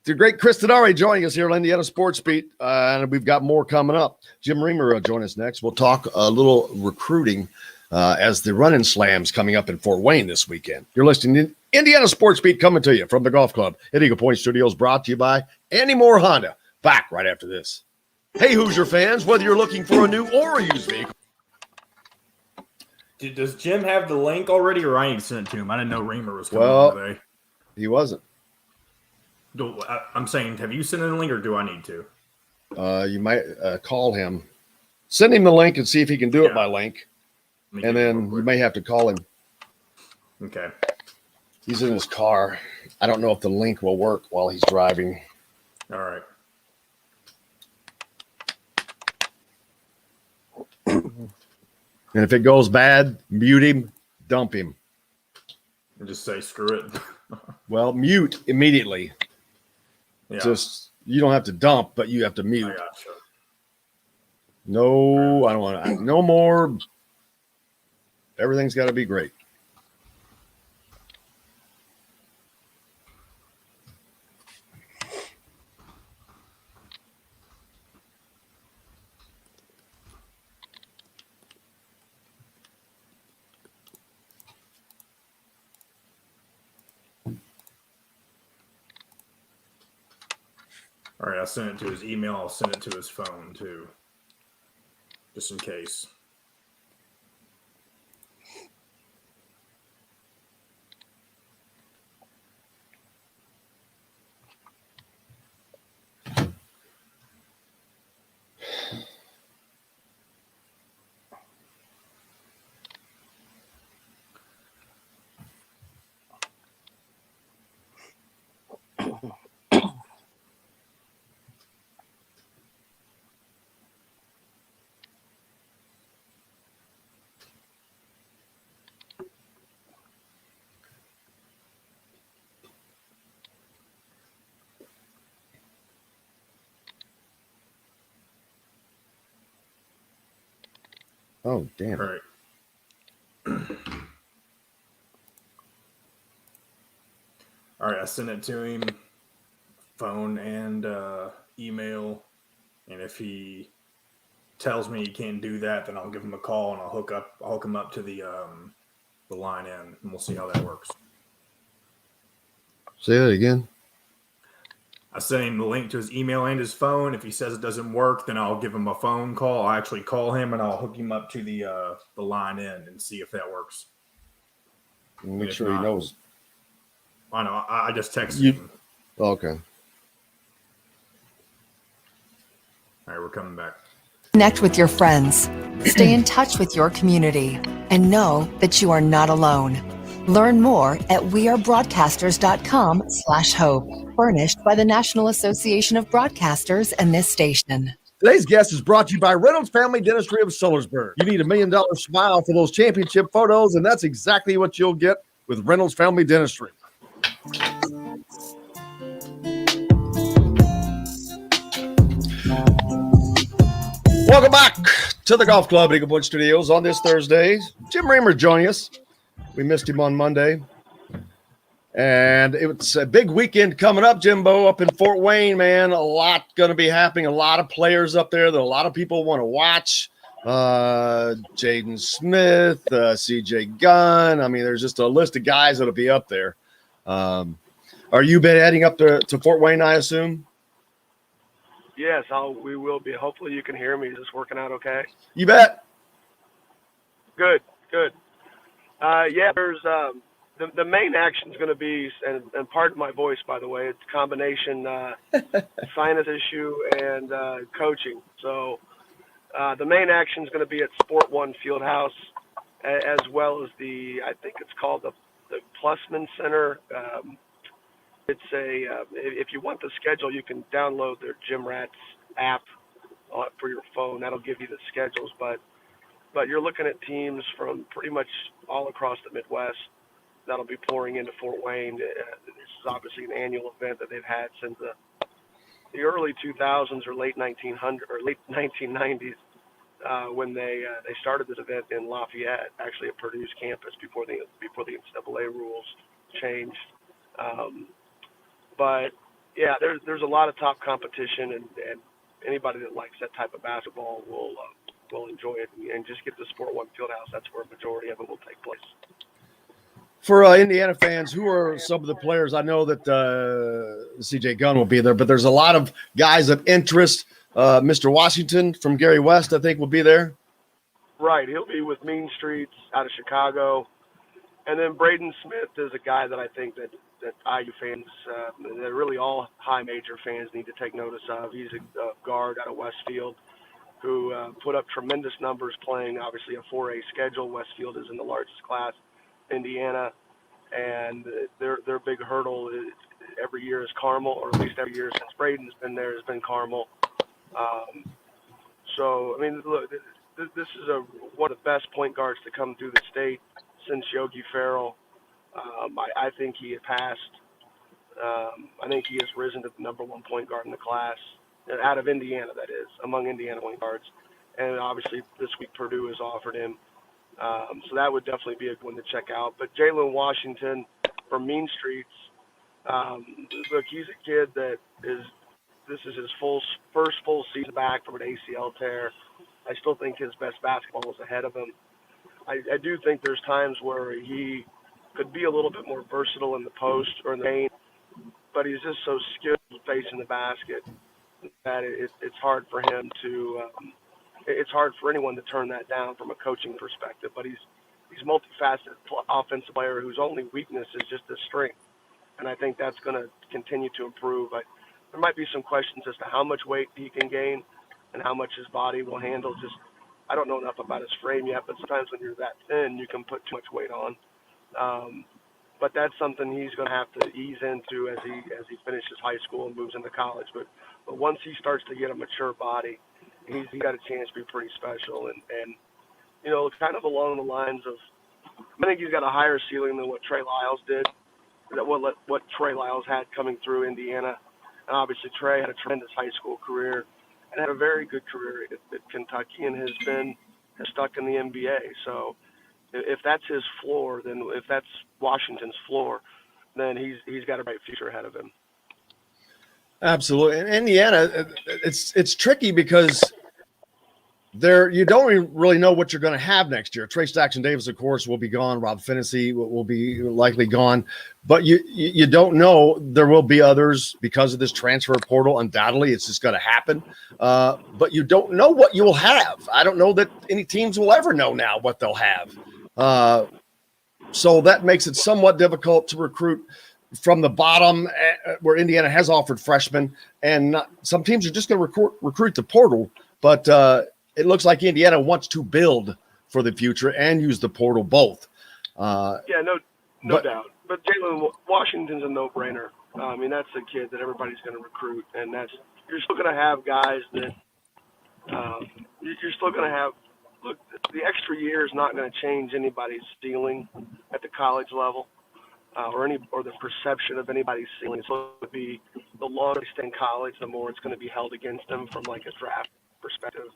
The great Chris Denari joining us here on Indiana Sports Beat, and we've got more coming up. Jim Reamer will join us next. We'll talk a little recruiting as the Running Slam's coming up in Fort Wayne this weekend. You're listening to Indiana Sports Beat coming to you from the Golf Club at Eagle Point Studios, brought to you by Andy Moore Honda. Back right after this. Hey, Hoosier fans, whether you're looking for a new or a used vehicle. Does Jim have the link already, or I need to send it to him? I didn't know Reamer was coming on today. He wasn't. I'm saying, have you sent him the link, or do I need to? You might call him. Send him the link and see if he can do it by link. And then you may have to call him. Okay. He's in his car. I don't know if the link will work while he's driving. All right. And if it goes bad, mute him, dump him. And just say, screw it. Well, mute immediately. Yeah. Just, you don't have to dump, but you have to mute. I gotcha. No, I don't want to. No more. Everything's got to be great. All right, I sent it to his email. I'll send it to his phone, too, just in case. Oh, damn. All right. All right, I sent it to him, phone and email, and if he tells me he can't do that, then I'll give him a call and I'll hook him up to the the line in, and we'll see how that works. Say that again. I sent him the link to his email and his phone. If he says it doesn't work, then I'll give him a phone call. I'll actually call him and I'll hook him up to the line in and see if that works. Make sure he knows. I know. I just texted him. Okay. All right, we're coming back. Connect with your friends, stay in touch with your community, and know that you are not alone. Learn more at wearebroadcasters.com/hope, furnished by the National Association of Broadcasters and this station. Today's guest is brought to you by Reynolds Family Dentistry of Sillersburg. You need $1 million smile for those championship photos, and that's exactly what you'll get with Reynolds Family Dentistry. Welcome back to the Golf Club at Eagle Point Studios on this Thursday. Jim Reamer joining us. We missed him on Monday. And it's a big weekend coming up, Jimbo, up in Fort Wayne, man. A lot going to be happening. A lot of players up there that a lot of people want to watch. Jaden Smith, CJ Gunn. I mean, there's just a list of guys that'll be up there. Are you been heading up to Fort Wayne, I assume? Yes, we will be. Hopefully you can hear me. Is this working out okay? You bet. Good. Yeah, there's the main action is going to be, and pardon my voice, by the way, it's a combination sinus issue and coaching. So the main action is going to be at Sport One Fieldhouse, as well as I think it's called the Plusman Center. It's if you want the schedule, you can download their Gym Rats app for your phone. That'll give you the schedules, but you're looking at teams from pretty much all across the Midwest that'll be pouring into Fort Wayne. This is obviously an annual event that they've had since the early 2000s or late 1990s when they started this event in Lafayette, actually at Purdue's campus before the NCAA rules changed. But yeah, there's a lot of top competition, and anybody that likes that type of basketball will enjoy it, and just get to Sport One Fieldhouse. That's where a majority of it will take place. For Indiana fans, who are some of the players? I know that CJ Gunn will be there, but there's a lot of guys of interest. Mr. Washington from Gary West, I think, will be there. Right, he'll be with Mean Streets out of Chicago, and then Braden Smith is a guy that I think that IU fans, that really all high major fans need to take notice of. He's a guard out of Westfield who put up tremendous numbers playing, obviously, a 4A schedule. Westfield is in the largest class, Indiana, and their big hurdle every year is Carmel, or at least every year since Braden's been there has been Carmel. So, I mean, look, this is one of the best point guards to come through the state since Yogi Ferrell. I think he had passed. I think he has risen to the number one point guard in the class, out of Indiana, that is, among Indiana point guards. And obviously this week Purdue has offered him. So that would definitely be a good one to check out. But Jalen Washington from Mean Streets, look, he's a kid that this is his first full season back from an ACL tear. I still think his best basketball is ahead of him. I do think there's times where he could be a little bit more versatile in the post or in the paint, but he's just so skilled facing the basket that it's hard for him to it's hard for anyone to turn that down from a coaching perspective. But he's multifaceted offensive player whose only weakness is just his strength, and I think that's going to continue to improve. There might be some questions as to how much weight he can gain and how much his body will handle. I don't know enough about his frame yet, but sometimes when you're that thin, you can put too much weight on. But that's something he's going to have to ease into as he finishes high school and moves into college. But once he starts to get a mature body, he's got a chance to be pretty special. And you know, kind of along the lines of, I think he's got a higher ceiling than what Trey Lyles did, what Trey Lyles had coming through Indiana. And obviously Trey had a tremendous high school career and had a very good career at Kentucky and has stuck in the NBA. So if that's his floor, then if that's Washington's floor, then he's got a bright future ahead of him. Absolutely. In Indiana, it's tricky because you don't really know what you're going to have next year. Trey Jackson Davis, of course, will be gone. Rob Finney will be likely gone, but you don't know. There will be others because of this transfer portal. Undoubtedly, it's just going to happen. But you don't know what you'll have. I don't know that any teams will ever know now what they'll have. So that makes it somewhat difficult to recruit from the bottom, where Indiana has offered freshmen, and some teams are just going to recruit the portal, but it looks like Indiana wants to build for the future and use the portal both. No doubt. But Jalen Washington's a no-brainer. I mean, that's a kid that everybody's going to recruit, and you're still going to have guys that you're still going to have. Look, the extra year is not going to change anybody's ceiling at the college level, or the perception of anybody's ceiling. It's going to be the longer they stay in college, the more it's going to be held against them from like a draft perspective.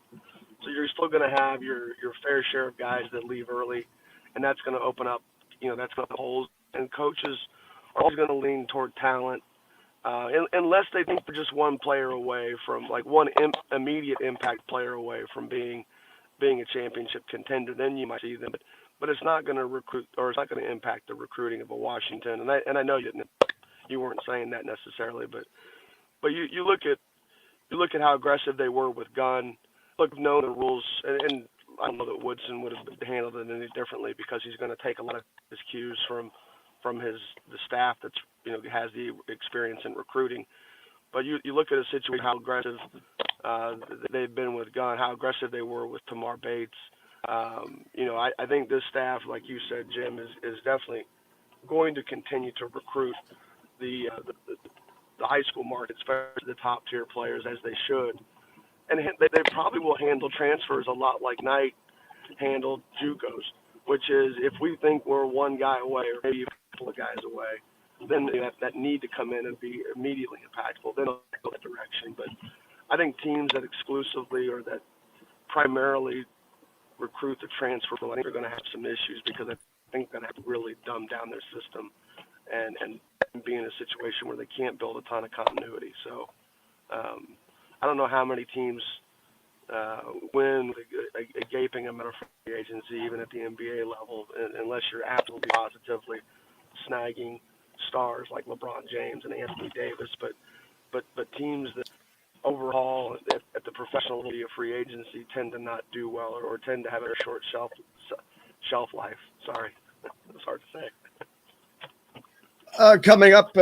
So you're still going to have your fair share of guys that leave early, and that's going to open up, that's going to holes. And coaches are always going to lean toward talent, unless they think they're just one player away from, like one immediate impact player away from being a championship contender. Then you might see them, but it's not going to recruit, or it's not going to impact the recruiting of a Washington. And I know you weren't saying that necessarily, but you look at how aggressive they were with Gunn. Look, know the rules, and I don't know that Woodson would have handled it any differently, because he's going to take a lot of his cues from the staff that's has the experience in recruiting. But you look at a situation, how aggressive they've been with Gunn, how aggressive they were with Tamar Bates. I think this staff, like you said, Jim, is definitely going to continue to recruit the high school market, especially the top tier players, as they should. And they probably will handle transfers a lot like Knight handled JUCOs, which is, if we think we're one guy away or maybe a couple of guys away, then that need to come in and be immediately impactful. Then it'll go that direction. But I think teams that exclusively or that primarily recruit the transfer, I think they're going to have some issues, because I think they're going to have to really dumb down their system and be in a situation where they can't build a ton of continuity. So I don't know how many teams win a gaping amount of free agency, even at the NBA level, unless you're absolutely positively snagging stars like LeBron James and Anthony Davis. But teams that overall at the professional level of free agency tend to not do well, or tend to have a short shelf life. Sorry, it's hard to say. Coming up,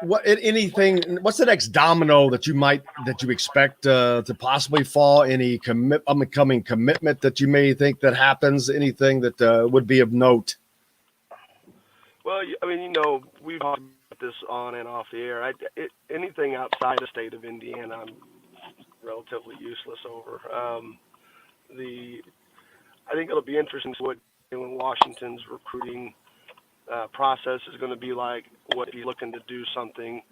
what's the next domino that you expect to possibly fall? Any upcoming commitment that you may think that happens? Anything that would be of note? Well, I mean, we've talked about this on and off the air. Anything outside the state of Indiana, I'm relatively useless over. I think it'll be interesting to what Washington's recruiting process is going to be like. What he's looking to do something,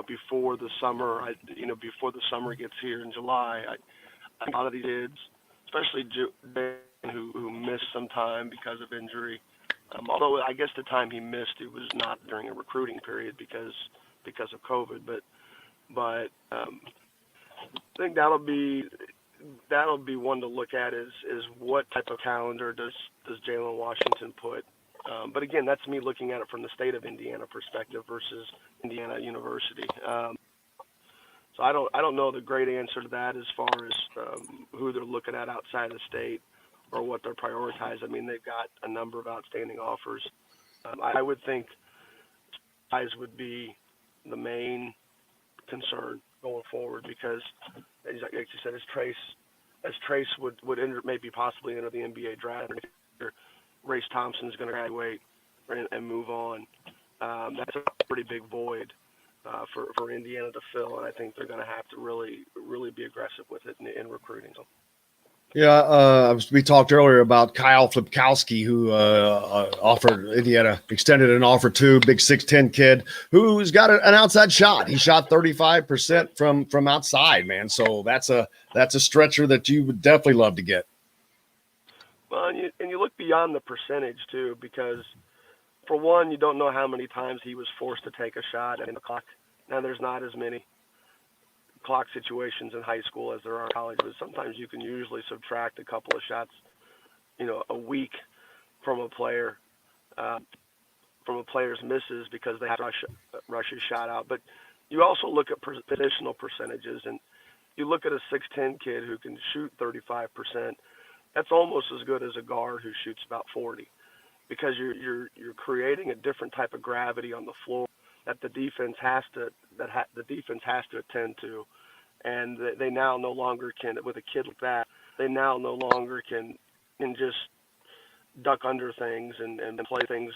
before the summer. Before the summer gets here in July. I think a lot of these kids, especially who missed some time because of injury. Although I guess the time he missed, it was not during a recruiting period because of COVID. But I think that'll be one to look at, is what type of calendar does Jalen Washington put. But again, that's me looking at it from the state of Indiana perspective versus Indiana University. So I don't know the great answer to that as far as who they're looking at outside the state or what they're prioritized. I mean, they've got a number of outstanding offers. I would think size would be the main concern going forward, because, as you said, as Trace would enter, maybe possibly enter the NBA draft. Race Thompson's going to graduate and move on. That's a pretty big void for Indiana to fill, and I think they're going to have to really, really be aggressive with it in recruiting. So. Yeah, we talked earlier about Kyle Flipkowski, who extended an offer to big 6'10" kid who's got an outside shot. He shot 35% from outside, man. So that's a stretcher that you would definitely love to get. Well, and you look beyond the percentage too, because for one, you don't know how many times he was forced to take a shot at the clock. Now there's not as many. clock situations in high school as there are in college, but sometimes you can usually subtract a couple of shots, a week from a player, from a player's misses because they have to rush a shot out. But you also look at positional percentages, and you look at a 6'10" kid who can shoot 35%. That's almost as good as a guard who shoots about 40, because you're creating a different type of gravity on the floor that the defense has to attend to, and they now no longer can, with a kid like that, they now no longer can just duck under things and play things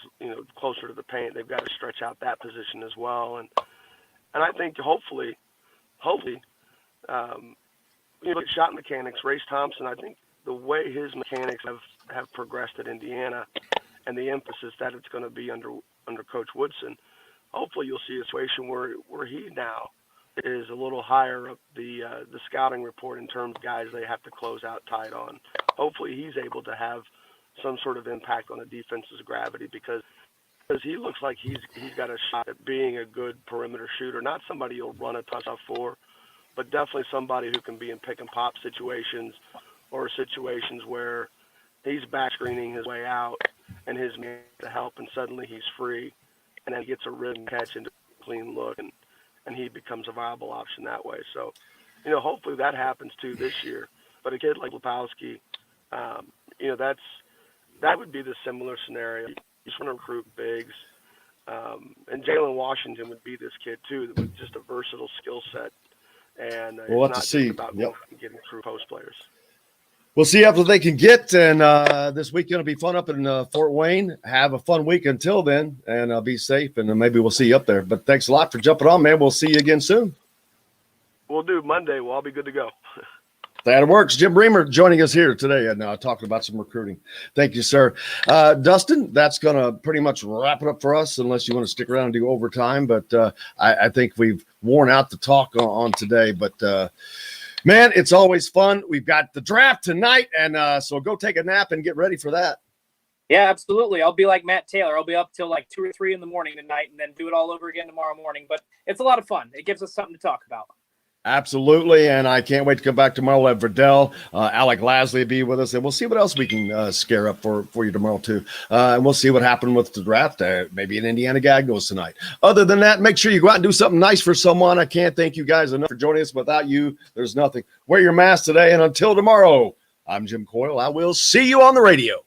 closer to the paint. They've got to stretch out that position as well, and I think hopefully look at shot mechanics. Race Thompson, I think the way his mechanics have progressed at Indiana, and the emphasis that it's going to be under Coach Woodson, hopefully you'll see a situation where he now is a little higher up the scouting report in terms of guys they have to close out tight on. Hopefully he's able to have some sort of impact on the defense's gravity, because he looks like he's got a shot at being a good perimeter shooter. Not somebody you'll run a ton of stuff for, but definitely somebody who can be in pick and pop situations, or situations where he's back screening his way out and his man to help, and suddenly he's free, and then he gets a rhythm catch into a clean look, and he becomes a viable option that way. So, hopefully that happens too this year. But a kid like Lepowski, that would be the similar scenario. You just want to recruit bigs, and Jalen Washington would be this kid too, with just a versatile skill set. And we'll have it's not to see. just about getting through post players. We'll see after they can get, and this weekend will be fun up in Fort Wayne. Have a fun week until then, and be safe, and maybe we'll see you up there. But thanks a lot for jumping on, man. We'll see you again soon. We'll do Monday. We'll all be good to go. That works. Jim Bremer joining us here today and talking about some recruiting. Thank you, sir. Dustin, that's going to pretty much wrap it up for us, unless you want to stick around and do overtime. But I think we've worn out the talk on today. But, man, it's always fun. We've got the draft tonight, and so go take a nap and get ready for that. Yeah, absolutely. I'll be like Matt Taylor. I'll be up till like 2 or 3 in the morning tonight, and then do it all over again tomorrow morning. But it's a lot of fun. It gives us something to talk about. Absolutely, and I can't wait to come back tomorrow. We'll have Verdell, Alec Lasley be with us, and we'll see what else we can scare up for you tomorrow too. And we'll see what happened with the draft. Maybe an Indiana gag goes tonight. Other than that, make sure you go out and do something nice for someone. I can't thank you guys enough for joining us. Without you, there's nothing. Wear your mask today, and until tomorrow, I'm Jim Coyle. I will see you on the radio.